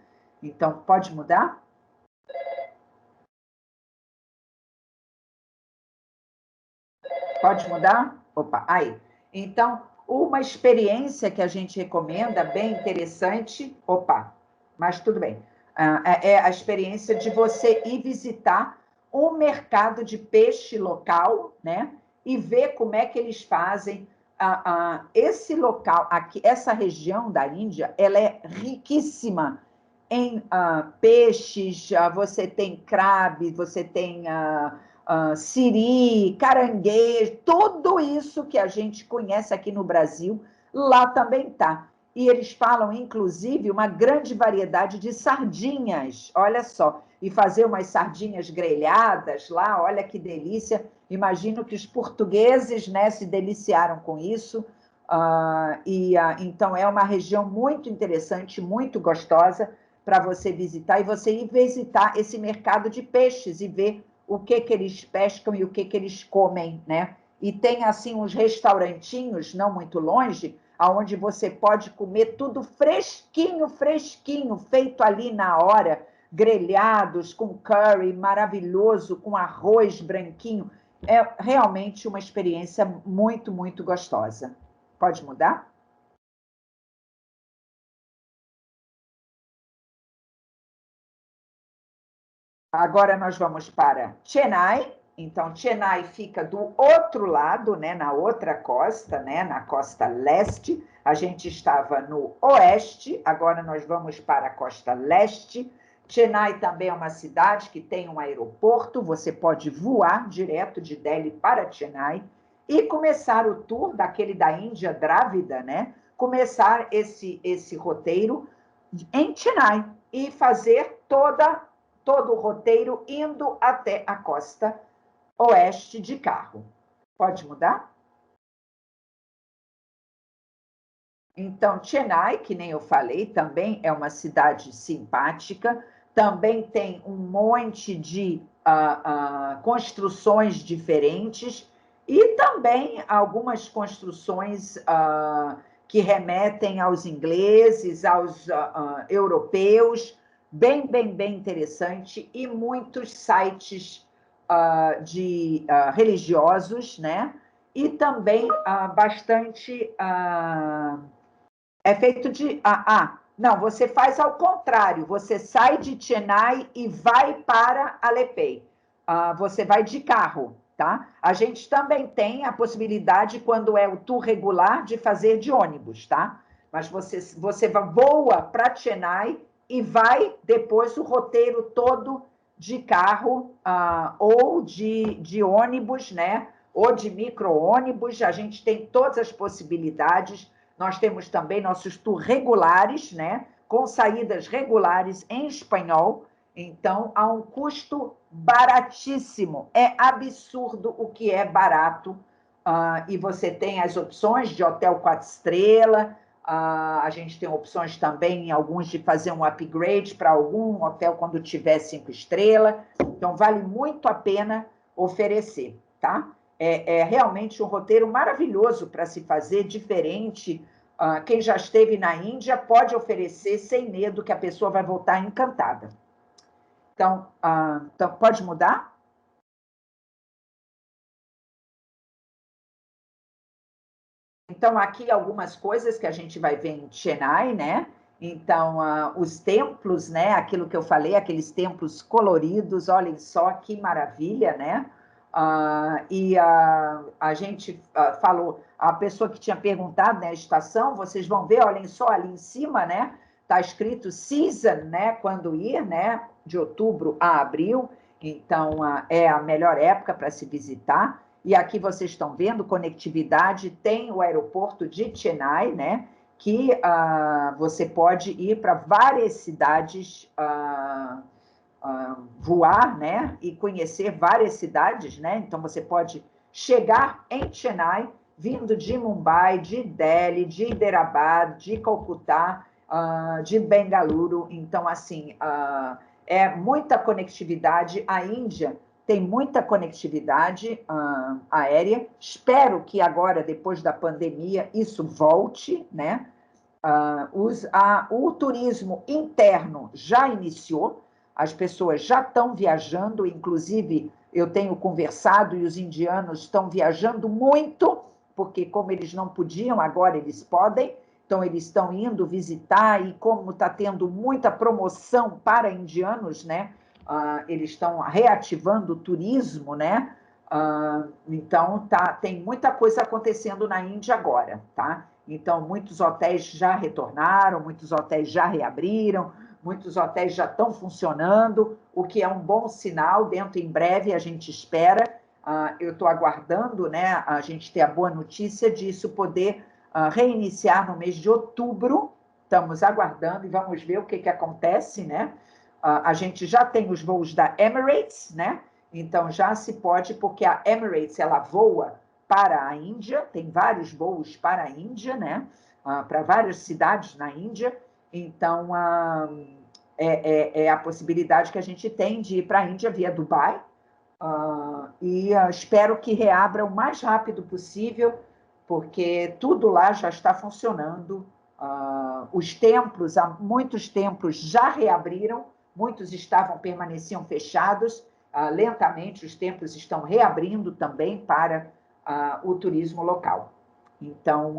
Então, pode mudar? Pode mudar? Opa, aí. Então, uma experiência que a gente recomenda, bem interessante, opa, mas tudo bem, é a experiência de você ir visitar um mercado de peixe local, né? E ver como é que eles fazem. Esse local, aqui, essa região da Índia, ela é riquíssima em peixes, você tem crabe, você tem siri, caranguejo, tudo isso que a gente conhece aqui no Brasil, lá também está. E eles falam, inclusive, uma grande variedade de sardinhas, olha só, e fazer umas sardinhas grelhadas lá, olha que delícia. Imagino que os portugueses, né, se deliciaram com isso. Então, é uma região muito interessante, muito gostosa para você visitar, e você ir visitar esse mercado de peixes e ver o que eles pescam e o que eles comem, né? E tem, assim, uns restaurantinhos, não muito longe, onde você pode comer tudo fresquinho, fresquinho, feito ali na hora, grelhados, com curry maravilhoso, com arroz branquinho. É realmente uma experiência muito, muito gostosa. Pode mudar? Agora nós vamos para Chennai. Então, Chennai fica do outro lado, né, na outra costa, né, na costa leste. A gente estava no oeste, agora nós vamos para a costa leste. Chennai também é uma cidade que tem um aeroporto, você pode voar direto de Delhi para Chennai e começar o tour daquele da Índia Drávida, né? Começar esse roteiro em Chennai e fazer todo o roteiro indo até a costa oeste de carro. Pode mudar? Então, Chennai, que nem eu falei, também é uma cidade simpática, também tem um monte de construções diferentes e também algumas construções que remetem aos ingleses, aos europeus, bem interessante, e muitos sites religiosos, né? E também bastante... é feito de... não, você faz ao contrário. Você sai de Chennai e vai para Aleppey. Você vai de carro, tá? A gente também tem a possibilidade, quando é o tour regular, de fazer de ônibus, tá? Mas você voa para Chennai e vai depois o roteiro todo de carro ou de ônibus, né? Ou de micro-ônibus. A gente tem todas as possibilidades. Nós temos também nossos tours regulares, né? Com saídas regulares em espanhol. Então, há um custo baratíssimo. É absurdo o que é barato. E você tem as opções de hotel 4 estrelas. A gente tem opções também, em alguns, de fazer um upgrade para algum hotel quando tiver 5 estrelas. Então, vale muito a pena oferecer, tá? É realmente um roteiro maravilhoso para se fazer, diferente. Quem já esteve na Índia pode oferecer sem medo, que a pessoa vai voltar encantada. Então, pode mudar? Então, aqui algumas coisas que a gente vai ver em Chennai, né? Então, os templos, né? Aquilo que eu falei, aqueles templos coloridos, olhem só que maravilha, né? A gente falou, a pessoa que tinha perguntado, né, a estação, vocês vão ver, olhem só ali em cima, né? Está escrito season, né? Quando ir, né? De outubro a abril. Então, é a melhor época para se visitar. E aqui vocês estão vendo, conectividade, tem o aeroporto de Chennai, né? Que você pode ir para várias cidades voar, né? E conhecer várias cidades, né? Então você pode chegar em Chennai, vindo de Mumbai, de Delhi, de Hyderabad, de Calcutá, de Bengaluru. Então, assim, é muita conectividade. A Índia tem muita conectividade aérea. Espero que agora, depois da pandemia, isso volte, né? O turismo interno já iniciou, as pessoas já estão viajando, inclusive eu tenho conversado e os indianos estão viajando muito, porque como eles não podiam, agora eles podem, então eles estão indo visitar e como está tendo muita promoção para indianos, né? Eles estão reativando o turismo, né? Então tem muita coisa acontecendo na Índia agora, tá? Então, muitos hotéis já retornaram, muitos hotéis já reabriram, muitos hotéis já estão funcionando, o que é um bom sinal. Dentro em breve a gente espera. Eu estou aguardando, né, a gente ter a boa notícia disso poder reiniciar no mês de outubro. Estamos aguardando e vamos ver o que acontece, né? A gente já tem os voos da Emirates, né? Então já se pode, porque a Emirates ela voa para a Índia, tem vários voos para a Índia, né? Para várias cidades na Índia. Então, é a possibilidade que a gente tem de ir para a Índia via Dubai. Espero que reabra o mais rápido possível, porque tudo lá já está funcionando. Os templos, muitos templos já reabriram, muitos permaneciam fechados. Lentamente, os templos estão reabrindo também para o turismo local. Então,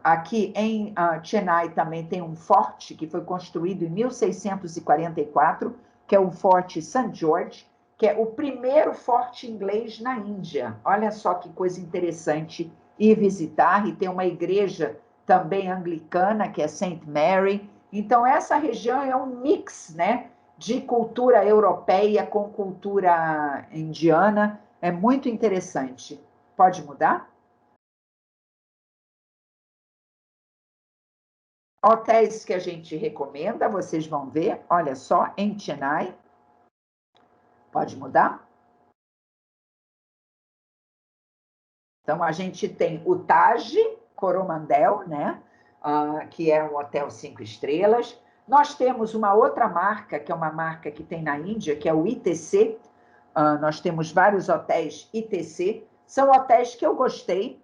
aqui em Chennai também tem um forte que foi construído em 1644, que é o Forte St. George, que é o primeiro forte inglês na Índia. Olha só que coisa interessante ir visitar, e tem uma igreja também anglicana, que é St. Mary. Então, essa região é um mix, né, de cultura europeia com cultura indiana. É muito interessante. Pode mudar? Hotéis que a gente recomenda, vocês vão ver, olha só, em Chennai. Pode mudar? Então, a gente tem o Taj Coromandel, né? Que é um hotel 5 estrelas. Nós temos uma outra marca, que é uma marca que tem na Índia, que é o ITC. Nós temos vários hotéis ITC. São hotéis que eu gostei.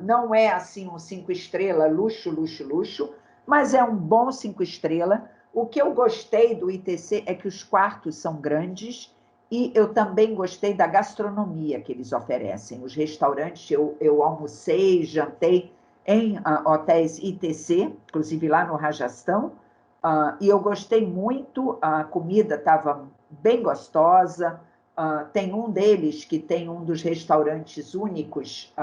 Não é assim um 5 estrelas, luxo, luxo, luxo, mas é um bom 5 estrelas. O que eu gostei do ITC é que os quartos são grandes e eu também gostei da gastronomia que eles oferecem. Os restaurantes, eu almocei, jantei em hotéis ITC, inclusive lá no Rajastão, e eu gostei muito, a comida estava bem gostosa. Tem um deles que tem um dos restaurantes únicos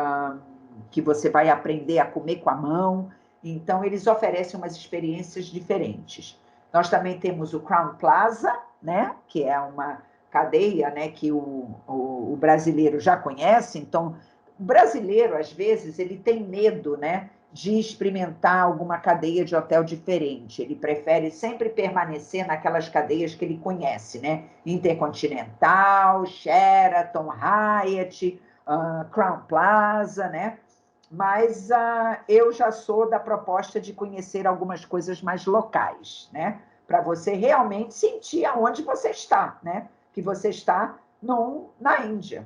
que você vai aprender a comer com a mão. Então, eles oferecem umas experiências diferentes. Nós também temos o Crown Plaza, né, que é uma cadeia, né, que o brasileiro já conhece. Então, o brasileiro, às vezes, ele tem medo, né, de experimentar alguma cadeia de hotel diferente. Ele prefere sempre permanecer naquelas cadeias que ele conhece, né? Intercontinental, Sheraton, Hyatt, Crown Plaza, né? Mas eu já sou da proposta de conhecer algumas coisas mais locais, né? Para você realmente sentir aonde você está, né? Que você está na Índia.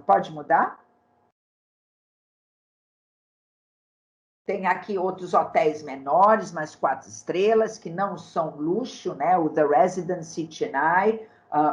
Pode mudar? Tem aqui outros hotéis menores, mais 4 estrelas, que não são luxo, né? O The Residency Chennai,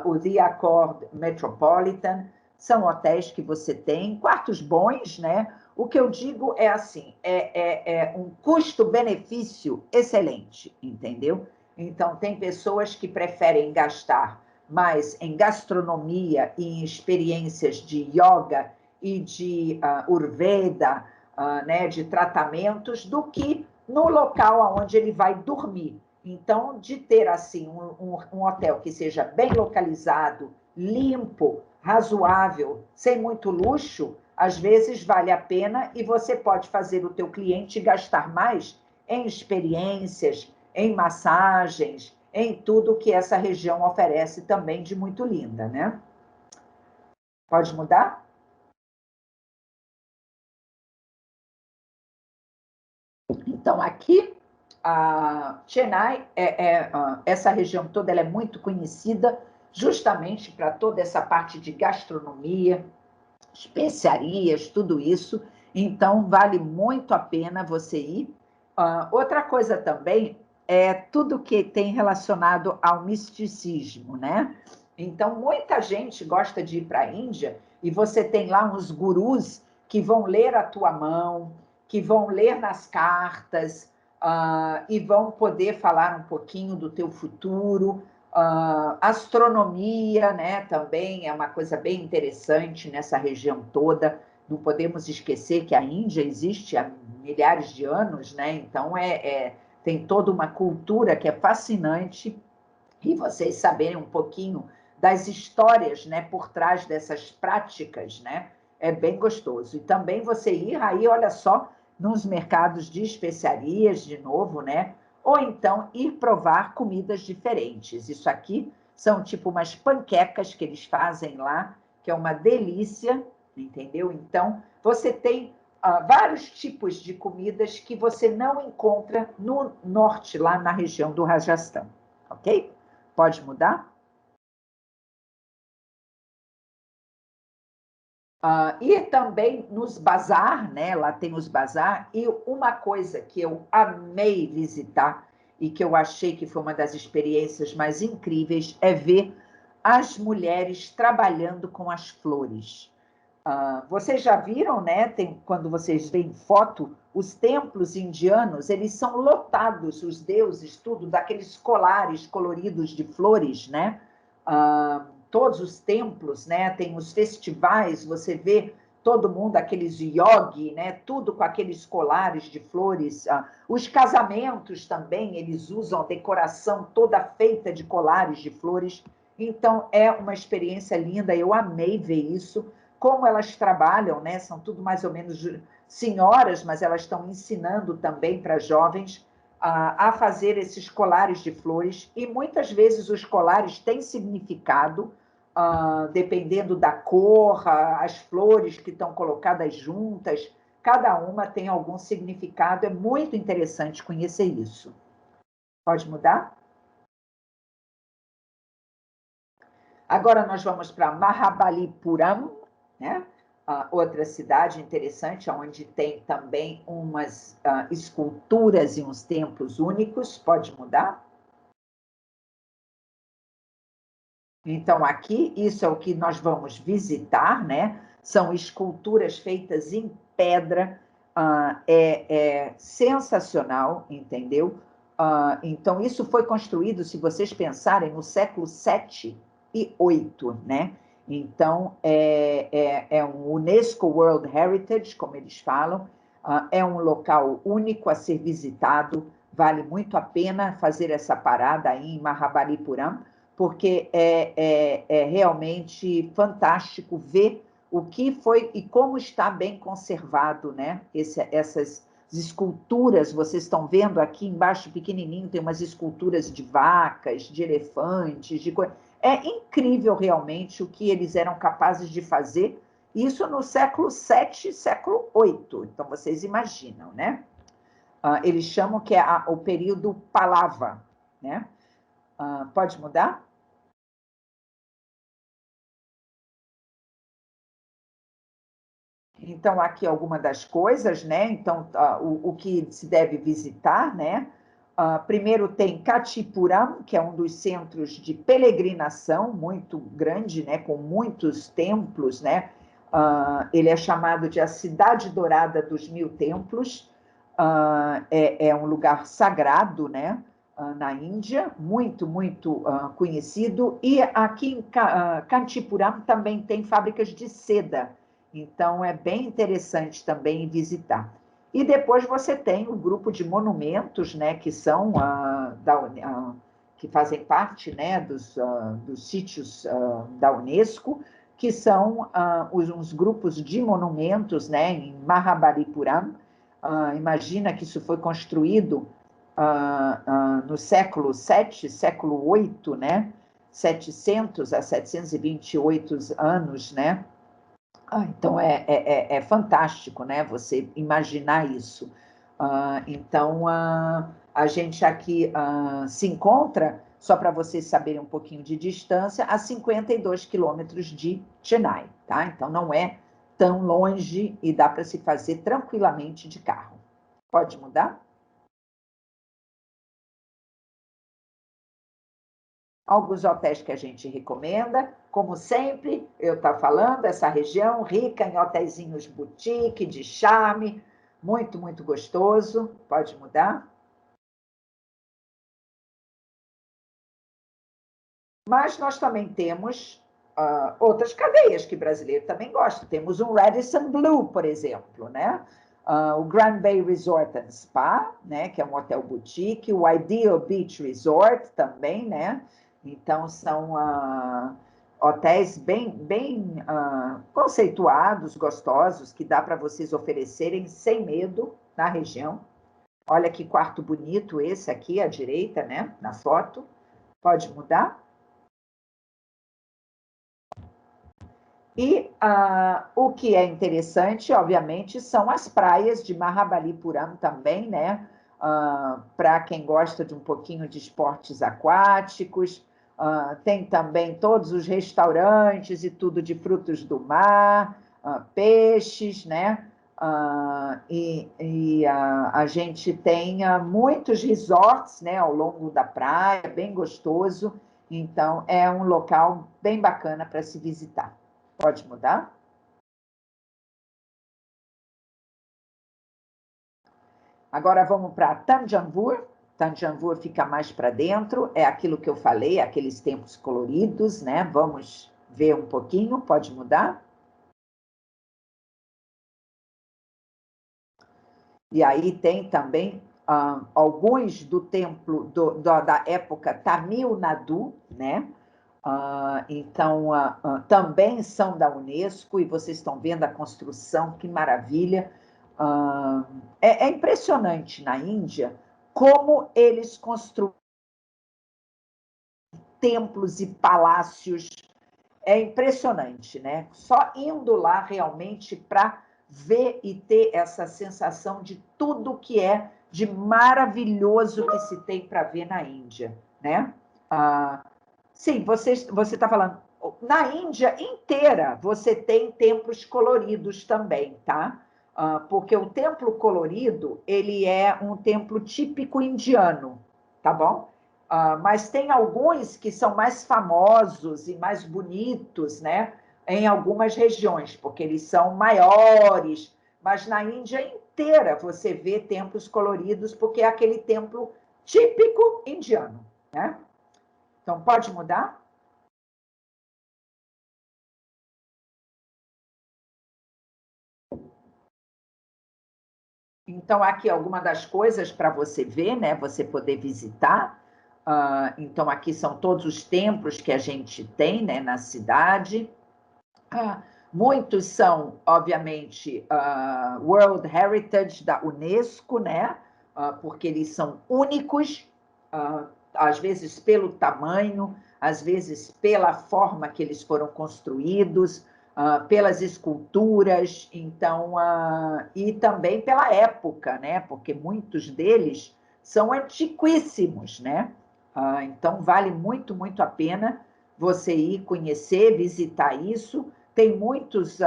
o The Accord Metropolitan, são hotéis que você tem, quartos bons, né? O que eu digo é assim, é um custo-benefício excelente, entendeu? Então, tem pessoas que preferem gastar mais em gastronomia e em experiências de yoga e de Ayurveda, né, de tratamentos, do que no local onde ele vai dormir. Então, de ter assim um hotel que seja bem localizado, limpo, razoável, sem muito luxo, às vezes vale a pena e você pode fazer o teu cliente gastar mais em experiências, em massagens, em tudo que essa região oferece também de muito linda, né? Pode mudar? Então, aqui, a Chennai, essa região toda ela é muito conhecida justamente para toda essa parte de gastronomia, especiarias, tudo isso. Então, vale muito a pena você ir. Outra coisa também é tudo que tem relacionado ao misticismo, né? Então, muita gente gosta de ir para a Índia e você tem lá uns gurus que vão ler a tua mão, que vão ler nas cartas, e vão poder falar um pouquinho do teu futuro. Astronomia, né, também é uma coisa bem interessante nessa região toda. Não podemos esquecer que a Índia existe há milhares de anos, né? Então tem toda uma cultura que é fascinante, e vocês saberem um pouquinho das histórias, né, por trás dessas práticas, né, é bem gostoso. E também você ir aí, olha só, nos mercados de especiarias, de novo, né, ou então ir provar comidas diferentes. Isso aqui são tipo umas panquecas que eles fazem lá, que é uma delícia, entendeu? Então, você tem vários tipos de comidas que você não encontra no norte, lá na região do Rajastão, ok? Pode mudar? E também nos bazar, né? Lá tem os bazar. E uma coisa que eu amei visitar e que eu achei que foi uma das experiências mais incríveis é ver as mulheres trabalhando com as flores. Vocês já viram, né? Quando vocês veem foto, os templos indianos, eles são lotados, os deuses, tudo, daqueles colares coloridos de flores, né? Todos os templos, né? Tem os festivais, você vê todo mundo, aqueles yogi, né? Tudo com aqueles colares de flores. Os casamentos também, eles usam a decoração toda feita de colares de flores. Então, é uma experiência linda, eu amei ver isso. Como elas trabalham, né? São tudo mais ou menos senhoras, mas elas estão ensinando também para jovens a fazer esses colares de flores, e muitas vezes os colares têm significado, dependendo da cor, as flores que estão colocadas juntas, cada uma tem algum significado, é muito interessante conhecer isso. Pode mudar? Agora nós vamos para Mahabalipuram, né? Outra cidade interessante, onde tem também umas esculturas e uns templos únicos. Pode mudar? Então, aqui, isso é o que nós vamos visitar, né? São esculturas feitas em pedra, é sensacional, entendeu? Então, isso foi construído, se vocês pensarem, no século 7 e 8, né? Então, é um UNESCO World Heritage, como eles falam, é um local único a ser visitado, vale muito a pena fazer essa parada aí em Mahabalipuram, porque é realmente fantástico ver o que foi e como está bem conservado, né? Essas esculturas, vocês estão vendo aqui embaixo, pequenininho, tem umas esculturas de vacas, de elefantes, de coisas. É incrível realmente o que eles eram capazes de fazer, isso no século 7, século 8. Então, vocês imaginam, né? Eles chamam que é o período Pallava, né? Pode mudar? Então, aqui alguma das coisas, né? Então, o que se deve visitar, né? Primeiro tem Katipuram, que é um dos centros de peregrinação muito grande, né? Com muitos templos, né? Ele é chamado de a Cidade Dourada dos Mil Templos. É um lugar sagrado, né? Na Índia, muito, muito conhecido. E aqui em Kanchipuram também tem fábricas de seda. Então, é bem interessante também visitar. E depois você tem o grupo de monumentos, né, que são que fazem parte, né, dos sítios da Unesco, que são uns grupos de monumentos, né, em Mahabalipuram. Imagina que isso foi construído no século VII, século VIII, né, 700 a 728 anos, né? Então, é fantástico, né? Você imaginar isso. Então, a gente aqui se encontra, só para vocês saberem um pouquinho de distância, a 52 quilômetros de Chennai, tá? Então, não é tão longe e dá para se fazer tranquilamente de carro. Pode mudar? Alguns hotéis que a gente recomenda, como sempre, eu estou falando, essa região rica em hotéisinhos boutique, de charme, muito, muito gostoso. Pode mudar? Mas nós também temos outras cadeias que brasileiro também gosta. Temos um Radisson Blu, por exemplo, né? O Grand Bay Resort and Spa, né? Que é um hotel boutique. O Ideal Beach Resort também, né? Então, são hotéis bem conceituados, gostosos, que dá para vocês oferecerem sem medo na região. Olha que quarto bonito esse aqui, à direita, né? Na foto. Pode mudar? E o que é interessante, obviamente, são as praias de Mahabalipuram também, né? Para quem gosta de um pouquinho de esportes aquáticos, tem também todos os restaurantes e tudo de frutos do mar, peixes, né? A gente tem muitos resorts, né, ao longo da praia, bem gostoso. Então, é um local bem bacana para se visitar. Pode mudar? Agora vamos para Thanjavur. Thanjavur fica mais para dentro, é aquilo que eu falei, aqueles templos coloridos, né? Vamos ver um pouquinho, pode mudar? E aí tem também alguns do templo da época Tamil Nadu, né? Então, também são da Unesco, e vocês estão vendo a construção, que maravilha. É impressionante na Índia como eles construem templos e palácios. É impressionante, né? Só indo lá realmente para ver e ter essa sensação de tudo que é de maravilhoso que se tem para ver na Índia, né? Sim, você está falando. Na Índia inteira você tem templos coloridos também, tá? Porque o templo colorido ele é um templo típico indiano, tá bom? Mas tem alguns que são mais famosos e mais bonitos, né? Em algumas regiões, porque eles são maiores. Mas na Índia inteira você vê templos coloridos, porque é aquele templo típico indiano, né? Então, pode mudar? Então, aqui alguma das coisas para você ver, né? Você poder visitar. Então, aqui são todos os templos que a gente tem, né, na cidade. Muitos são, obviamente, World Heritage da Unesco, né? Porque eles são únicos, às vezes pelo tamanho, às vezes pela forma que eles foram construídos, pelas esculturas, então, e também pela época, né? Porque muitos deles são antiquíssimos, né? Então, vale muito, muito a pena você ir conhecer, visitar isso. tem muitos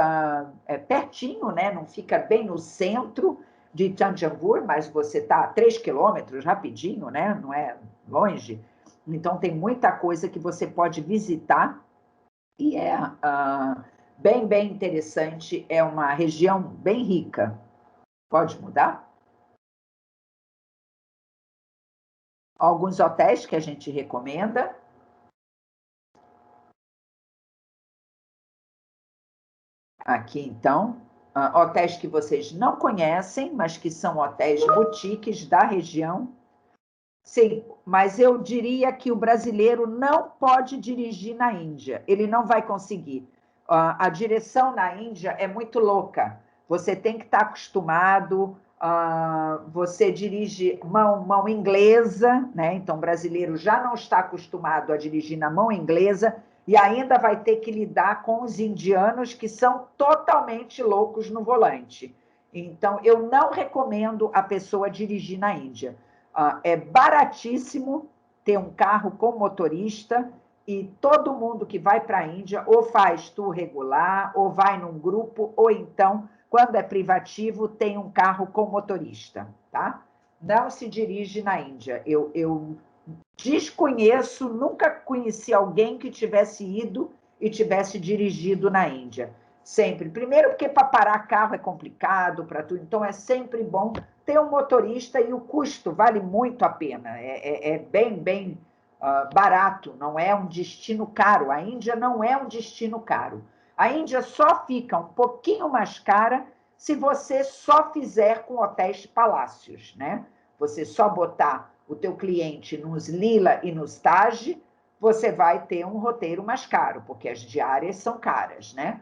pertinho, né? Não fica bem no centro de Thanjavur, mas você está a 3 quilômetros rapidinho, né? Não é longe. Então, tem muita coisa que você pode visitar e é bem, bem interessante. É uma região bem rica. Pode mudar? Alguns hotéis que a gente recomenda. Aqui, então, hotéis que vocês não conhecem, mas que são hotéis boutiques da região. Sim, mas eu diria que o brasileiro não pode dirigir na Índia. Ele não vai conseguir. A direção na Índia é muito louca. Você tem que estar acostumado. Você dirige mão inglesa, né? Então, o brasileiro já não está acostumado a dirigir na mão inglesa e ainda vai ter que lidar com os indianos que são totalmente loucos no volante. Então, eu não recomendo a pessoa dirigir na Índia. É baratíssimo ter um carro com motorista e todo mundo que vai para a Índia ou faz tour regular, ou vai num grupo, ou então, quando é privativo, tem um carro com motorista, tá? Não se dirige na Índia. Eu desconheço, nunca conheci alguém que tivesse ido e tivesse dirigido na Índia. Sempre. Primeiro, porque para parar carro é complicado, para tudo. Então, é sempre bom ter um motorista e o custo vale muito a pena. É bem barato, não é um destino caro. A Índia não é um destino caro. A Índia só fica um pouquinho mais cara se você só fizer com hotéis palácios, né? Você só botar o teu cliente nos Lila e nos Taj, você vai ter um roteiro mais caro, porque as diárias são caras, né?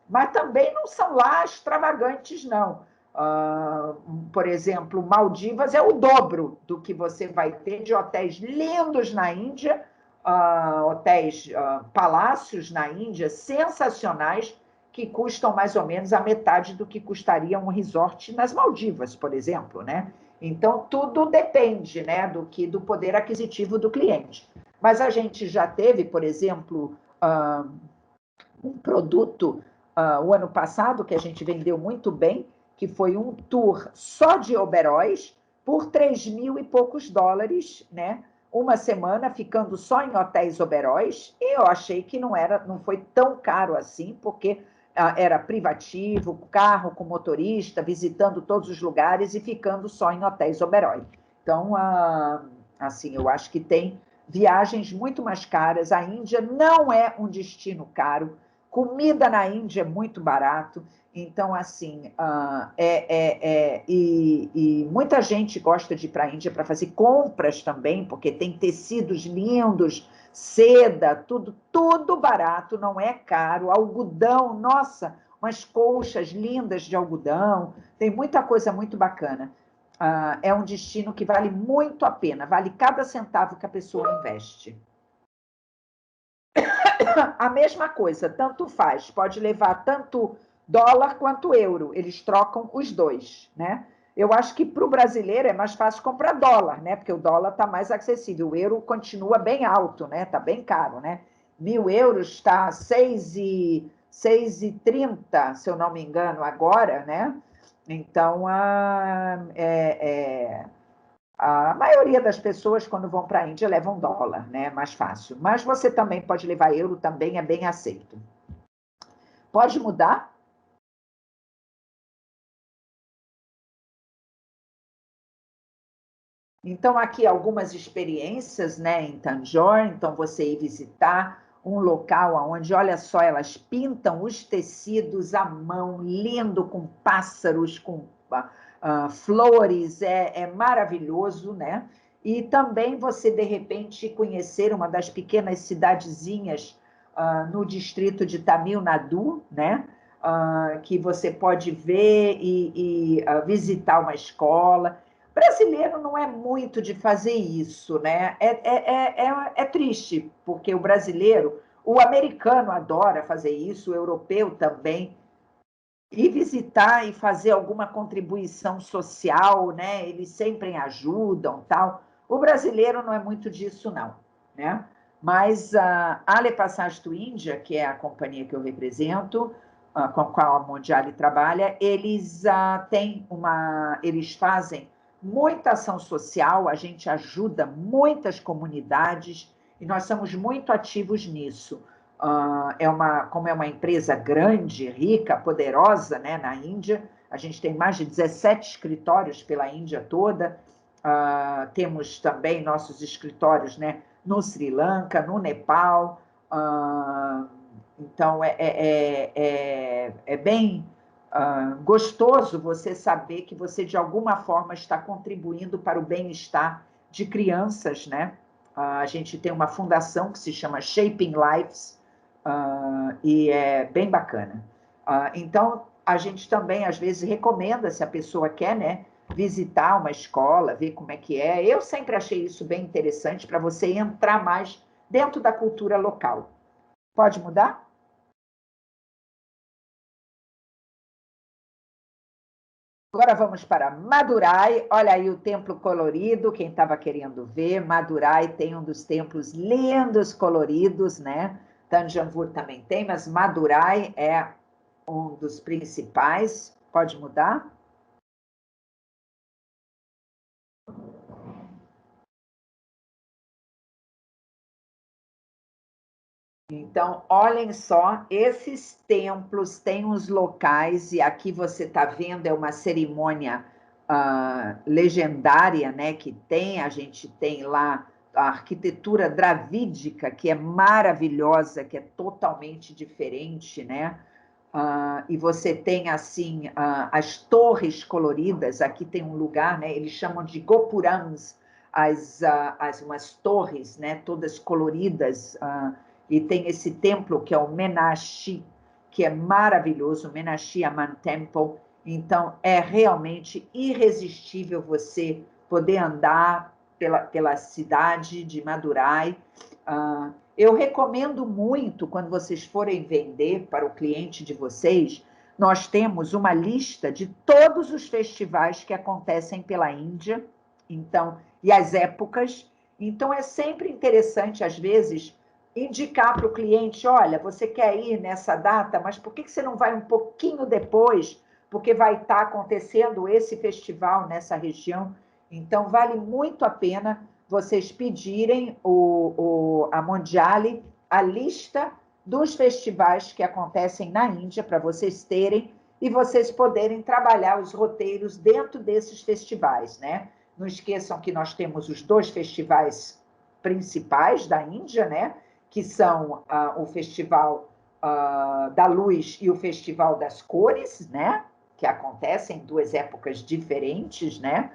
Mas também não são lá extravagantes, não. Por exemplo, Maldivas é o dobro do que você vai ter de hotéis lindos na Índia, hotéis, palácios na Índia, sensacionais, que custam mais ou menos a metade do que custaria um resort nas Maldivas, por exemplo, né? Então, tudo depende, né, do poder aquisitivo do cliente. Mas a gente já teve, por exemplo, um produto o ano passado que a gente vendeu muito bem, que foi um tour só de Oberóis por 3.000 e poucos dólares, né? Uma semana ficando só em hotéis Oberóis, e eu achei que não foi tão caro assim, porque era privativo, carro com motorista, visitando todos os lugares e ficando só em hotéis Oberoi. Então, assim, eu acho que tem viagens muito mais caras. A Índia não é um destino caro. Comida na Índia é muito barato. Então, assim, e muita gente gosta de ir para a Índia para fazer compras também, porque tem tecidos lindos, seda, tudo barato, não é caro. Algodão, nossa, umas colchas lindas de algodão, tem muita coisa muito bacana. É um destino que vale muito a pena, vale cada centavo que a pessoa investe. A mesma coisa, tanto faz, pode levar tanto dólar quanto euro, eles trocam os dois, né? Eu acho que para o brasileiro é mais fácil comprar dólar, né? Porque o dólar está mais acessível, o euro continua bem alto, né? Está bem caro, né? 1.000 euros está 6,30, se eu não me engano, agora, né? Então, a maioria das pessoas, quando vão para a Índia, levam dólar, né? É mais fácil. Mas você também pode levar euro, também é bem aceito. Pode mudar? Então, aqui algumas experiências, né, em Tanjore. Então, você ir visitar um local onde, olha só, elas pintam os tecidos à mão, lindo, com pássaros, com flores, é maravilhoso, né? E também você, de repente, conhecer uma das pequenas cidadezinhas no distrito de Tamil Nadu, né? Que você pode ver e visitar uma escola. Brasileiro não é muito de fazer isso, né? É triste, porque o brasileiro, o americano adora fazer isso, o europeu também, e visitar e fazer alguma contribuição social, né? Eles sempre ajudam, tal. O brasileiro não é muito disso, não, né? Mas a Le Passage to India, que é a companhia que eu represento, com a qual a Mondiale trabalha, eles eles fazem muita ação social, a gente ajuda muitas comunidades e nós somos muito ativos nisso. Como é uma empresa grande, rica, poderosa, né, na Índia, a gente tem mais de 17 escritórios pela Índia toda, temos também nossos escritórios, né, no Sri Lanka, no Nepal. Então, é bem gostoso você saber que você, de alguma forma, está contribuindo para o bem-estar de crianças, né? A gente tem uma fundação que se chama Shaping Lives, e é bem bacana. Então, a gente também, às vezes, recomenda, se a pessoa quer, né, visitar uma escola, ver como é que é. Eu sempre achei isso bem interessante para você entrar mais dentro da cultura local. Pode mudar? Agora vamos para Madurai. Olha aí o templo colorido, quem estava querendo ver. Madurai tem um dos templos lindos, coloridos, né? Thanjavur também tem, mas Madurai é um dos principais. Pode mudar? Então, olhem só, esses templos têm uns locais, e aqui você está vendo, é uma cerimônia legendária, né, que tem, a gente tem lá a arquitetura dravídica, que é maravilhosa, que é totalmente diferente, né? E você tem, assim, as torres coloridas, aqui tem um lugar, né, eles chamam de Gopurams, umas torres, né, todas coloridas, e tem esse templo que é o Menashi, que é maravilhoso, o Menashi Amman Temple. Então, é realmente irresistível você poder andar pela cidade de Madurai. Eu recomendo muito, quando vocês forem vender para o cliente de vocês, nós temos uma lista de todos os festivais que acontecem pela Índia, então, e as épocas. Então, é sempre interessante, às vezes, indicar para o cliente, olha, você quer ir nessa data, mas por que você não vai um pouquinho depois? Porque vai estar acontecendo esse festival nessa região. Então, vale muito a pena vocês pedirem a Mondiale a lista dos festivais que acontecem na Índia, para vocês terem, e vocês poderem trabalhar os roteiros dentro desses festivais, né? Não esqueçam que nós temos os 2 festivais principais da Índia, né? Que são o Festival da Luz e o Festival das Cores, né? Que acontecem em 2 épocas diferentes, né?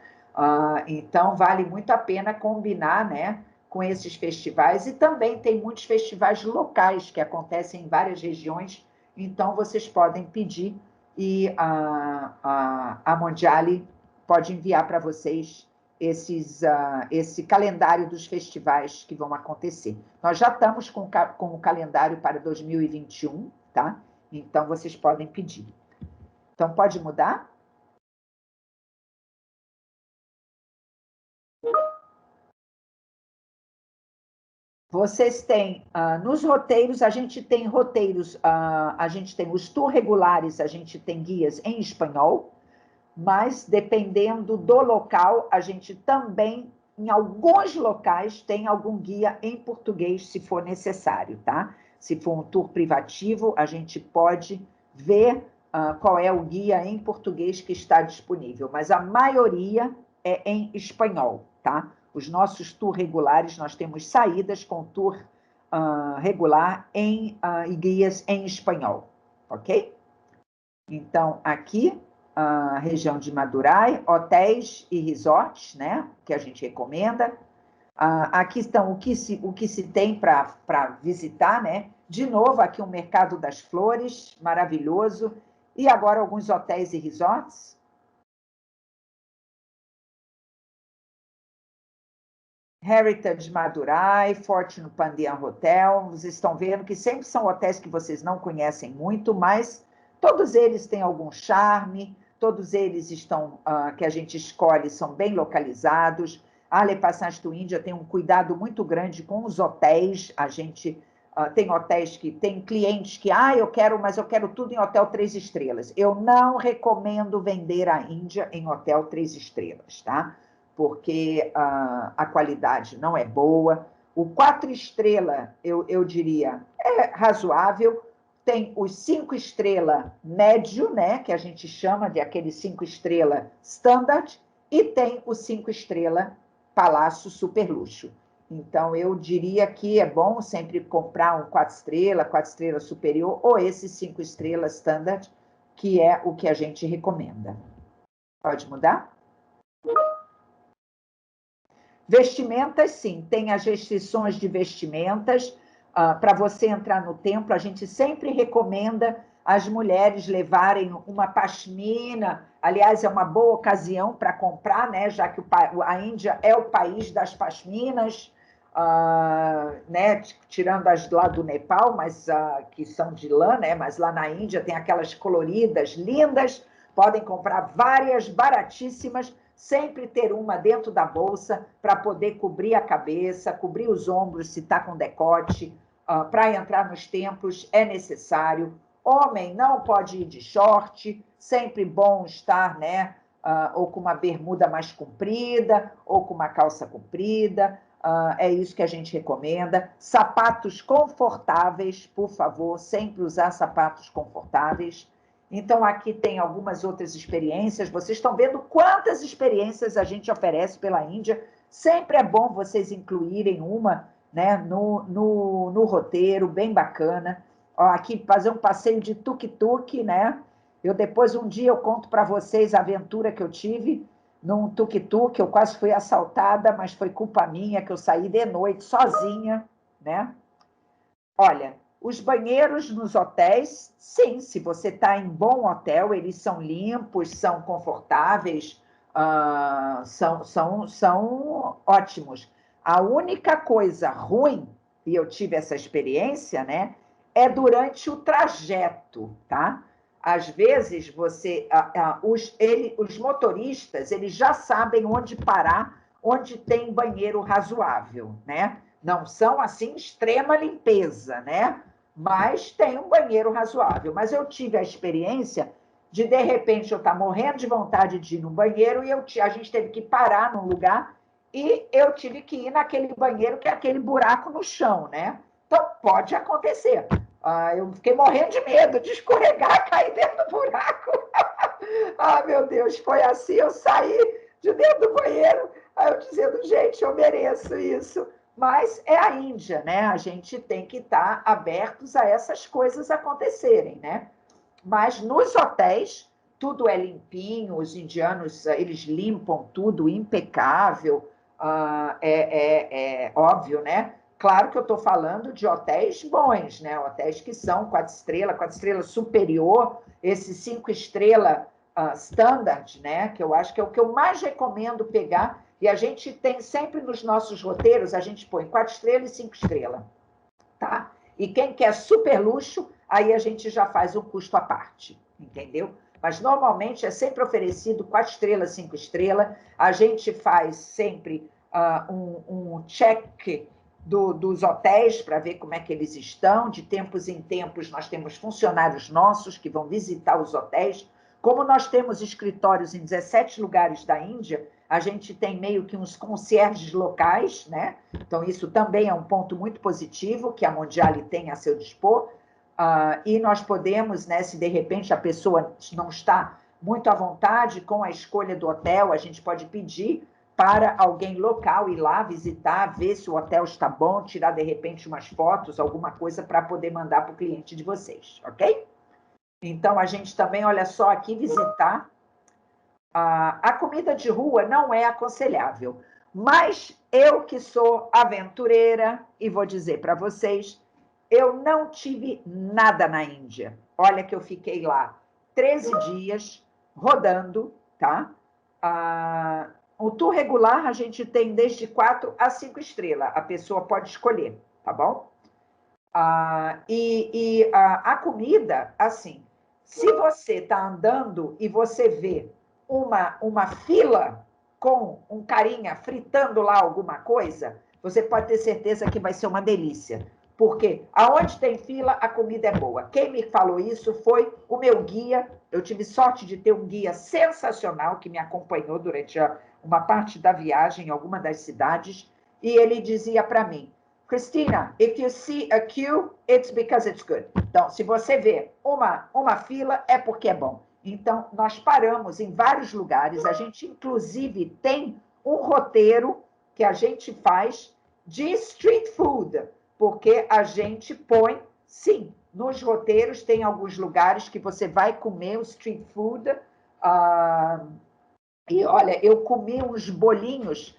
Então, vale muito a pena combinar, né, com esses festivais. E também tem muitos festivais locais que acontecem em várias regiões, então vocês podem pedir e a Mondiale pode enviar para vocês esse calendário dos festivais que vão acontecer. Nós já estamos com o calendário para 2021, tá? Então, vocês podem pedir. Então, pode mudar? Vocês têm, nos roteiros, a gente tem roteiros, a gente tem os tour regulares, a gente tem guias em espanhol, mas dependendo do local, a gente também, em alguns locais, tem algum guia em português, se for necessário, tá? Se for um tour privativo, a gente pode ver qual é o guia em português que está disponível, mas a maioria é em espanhol, tá? Os nossos tour regulares, nós temos saídas com tour regular e guias em espanhol, ok? Então, aqui, a região de Madurai, hotéis e resorts, né, que a gente recomenda. Aqui estão o que se tem para visitar, né? De novo, aqui o Mercado das Flores, maravilhoso. E agora alguns hotéis e resorts. Heritage Madurai, Fortune Pandian Hotel. Vocês estão vendo que sempre são hotéis que vocês não conhecem muito, mas todos eles têm algum charme, todos eles estão, que a gente escolhe, são bem localizados. A Le Passage do Índia tem um cuidado muito grande com os hotéis. A gente tem hotéis que tem clientes que, mas eu quero tudo em hotel 3 estrelas. Eu não recomendo vender a Índia em hotel 3 estrelas, tá? Porque a qualidade não é boa. O 4 estrelas, eu diria, é razoável. Tem os 5 estrelas médio, né, que a gente chama de aquele 5 estrelas standard, e tem o 5 estrelas palácio super luxo. Então, eu diria que é bom sempre comprar um 4 estrelas superior, ou esse 5 estrelas standard, que é o que a gente recomenda. Pode mudar? Vestimentas, sim, tem as restrições de vestimentas. Para você entrar no templo, a gente sempre recomenda as mulheres levarem uma pashmina. Aliás, é uma boa ocasião para comprar, né? Já que a Índia é o país das pashminas, né? Tirando as lá do Nepal, mas que são de lã, né? Mas lá na Índia tem aquelas coloridas lindas. Podem comprar várias, baratíssimas. Sempre ter uma dentro da bolsa para poder cobrir a cabeça, cobrir os ombros se está com decote. Para entrar nos templos é necessário. Homem não pode ir de short, sempre bom estar, né? Ou com uma bermuda mais comprida, ou com uma calça comprida. É isso que a gente recomenda. Sapatos confortáveis, por favor, sempre usar sapatos confortáveis. Então, aqui tem algumas outras experiências. Vocês estão vendo quantas experiências a gente oferece pela Índia. Sempre é bom vocês incluírem uma, né, no roteiro, bem bacana. Aqui, fazer um passeio de tuk-tuk, né? Depois, um dia, eu conto para vocês a aventura que eu tive num tuk-tuk. Eu quase fui assaltada, mas foi culpa minha, que eu saí de noite sozinha, né? Olha, os banheiros nos hotéis, sim, se você está em bom hotel, eles são limpos, são confortáveis, são ótimos. A única coisa ruim, e eu tive essa experiência, né, é durante o trajeto, tá? Às vezes, os motoristas, eles já sabem onde parar, onde tem banheiro razoável, né? Não são, assim, extrema limpeza, né? Mas tem um banheiro razoável. Mas eu tive a experiência de repente, eu estar morrendo de vontade de ir no banheiro e a gente teve que parar num lugar e eu tive que ir naquele banheiro que é aquele buraco no chão, né? Então, pode acontecer. Eu fiquei morrendo de medo de escorregar, cair dentro do buraco. Meu Deus, foi assim, eu saí de dentro do banheiro, eu dizendo, gente, eu mereço isso. Mas é a Índia, né? A gente tem que estar abertos a essas coisas acontecerem, né? Mas nos hotéis, tudo é limpinho, os indianos, eles limpam tudo impecável, é óbvio, né? Claro que eu estou falando de hotéis bons, né? Hotéis que são 4 estrelas superior, esse 5 estrelas standard, né? Que eu acho que é o que eu mais recomendo pegar. E a gente tem sempre nos nossos roteiros, a gente põe 4 estrelas e 5 estrelas, tá? E quem quer super luxo, aí a gente já faz um custo à parte, entendeu? Mas normalmente é sempre oferecido 4 estrelas, 5 estrelas. A gente faz sempre um check dos hotéis para ver como é que eles estão. De tempos em tempos, nós temos funcionários nossos que vão visitar os hotéis. Como nós temos escritórios em 17 lugares da Índia, a gente tem meio que uns concierges locais, né? Então, isso também é um ponto muito positivo que a Mondiale tem a seu dispor. E nós podemos, né, se de repente a pessoa não está muito à vontade com a escolha do hotel, a gente pode pedir para alguém local ir lá visitar, ver se o hotel está bom, tirar de repente umas fotos, alguma coisa para poder mandar para o cliente de vocês, ok? Então, a gente também, olha só, aqui visitar. A comida de rua não é aconselhável, mas eu que sou aventureira, e vou dizer para vocês, eu não tive nada na Índia. Olha que eu fiquei lá 13 dias rodando, tá? O tour regular a gente tem desde 4 a 5 estrelas, a pessoa pode escolher, tá bom? A comida, assim, se você está andando e você vê uma fila, com um carinha fritando lá alguma coisa, você pode ter certeza que vai ser uma delícia. Porque aonde tem fila, a comida é boa. Quem me falou isso foi o meu guia. Eu tive sorte de ter um guia sensacional que me acompanhou durante uma parte da viagem em alguma das cidades. E ele dizia para mim, Cristina, if you see a queue, it's because it's good. Então, se você vê uma fila, é porque é bom. Então, nós paramos em vários lugares. A gente, inclusive, tem um roteiro que a gente faz de street food, porque a gente põe, sim, nos roteiros tem alguns lugares que você vai comer o street food. E, olha, eu comi uns bolinhos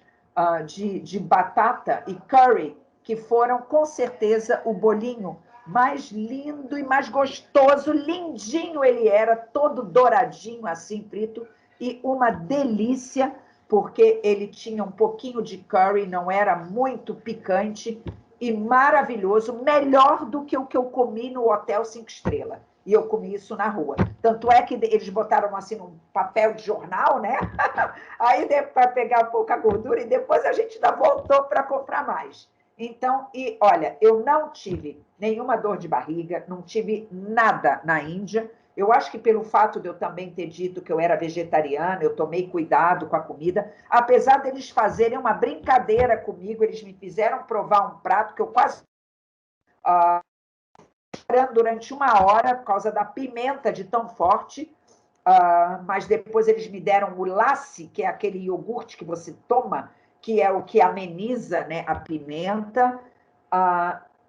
de batata e curry, que foram, com certeza, o bolinho mais lindo e mais gostoso, lindinho ele era, todo douradinho, assim, frito, e uma delícia, porque ele tinha um pouquinho de curry, não era muito picante, e maravilhoso, melhor do que o que eu comi no Hotel 5 Estrelas. E eu comi isso na rua. Tanto é que eles botaram assim num papel de jornal, né? Aí para pegar pouca gordura, e depois a gente ainda voltou para comprar mais. Então, e olha, eu não tive nenhuma dor de barriga, não tive nada na Índia. Eu acho que pelo fato de eu também ter dito que eu era vegetariana, eu tomei cuidado com a comida. Apesar deles fazerem uma brincadeira comigo, eles me fizeram provar um prato que eu quase durante 1 hora por causa da pimenta de tão forte, mas depois eles me deram o lassi, que é aquele iogurte que você toma, que é o que ameniza, né, a pimenta.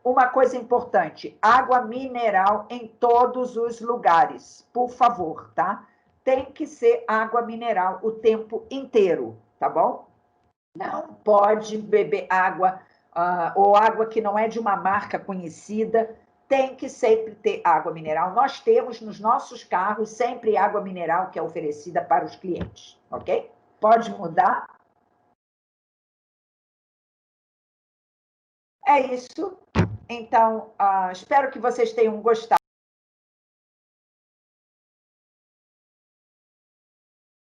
Uma coisa importante, água mineral em todos os lugares, por favor, tá? Tem que ser água mineral o tempo inteiro, tá bom? Não pode beber água, ou água que não é de uma marca conhecida, tem que sempre ter água mineral. Nós temos nos nossos carros sempre água mineral que é oferecida para os clientes, ok? Pode mudar. É isso. Então, espero que vocês tenham gostado.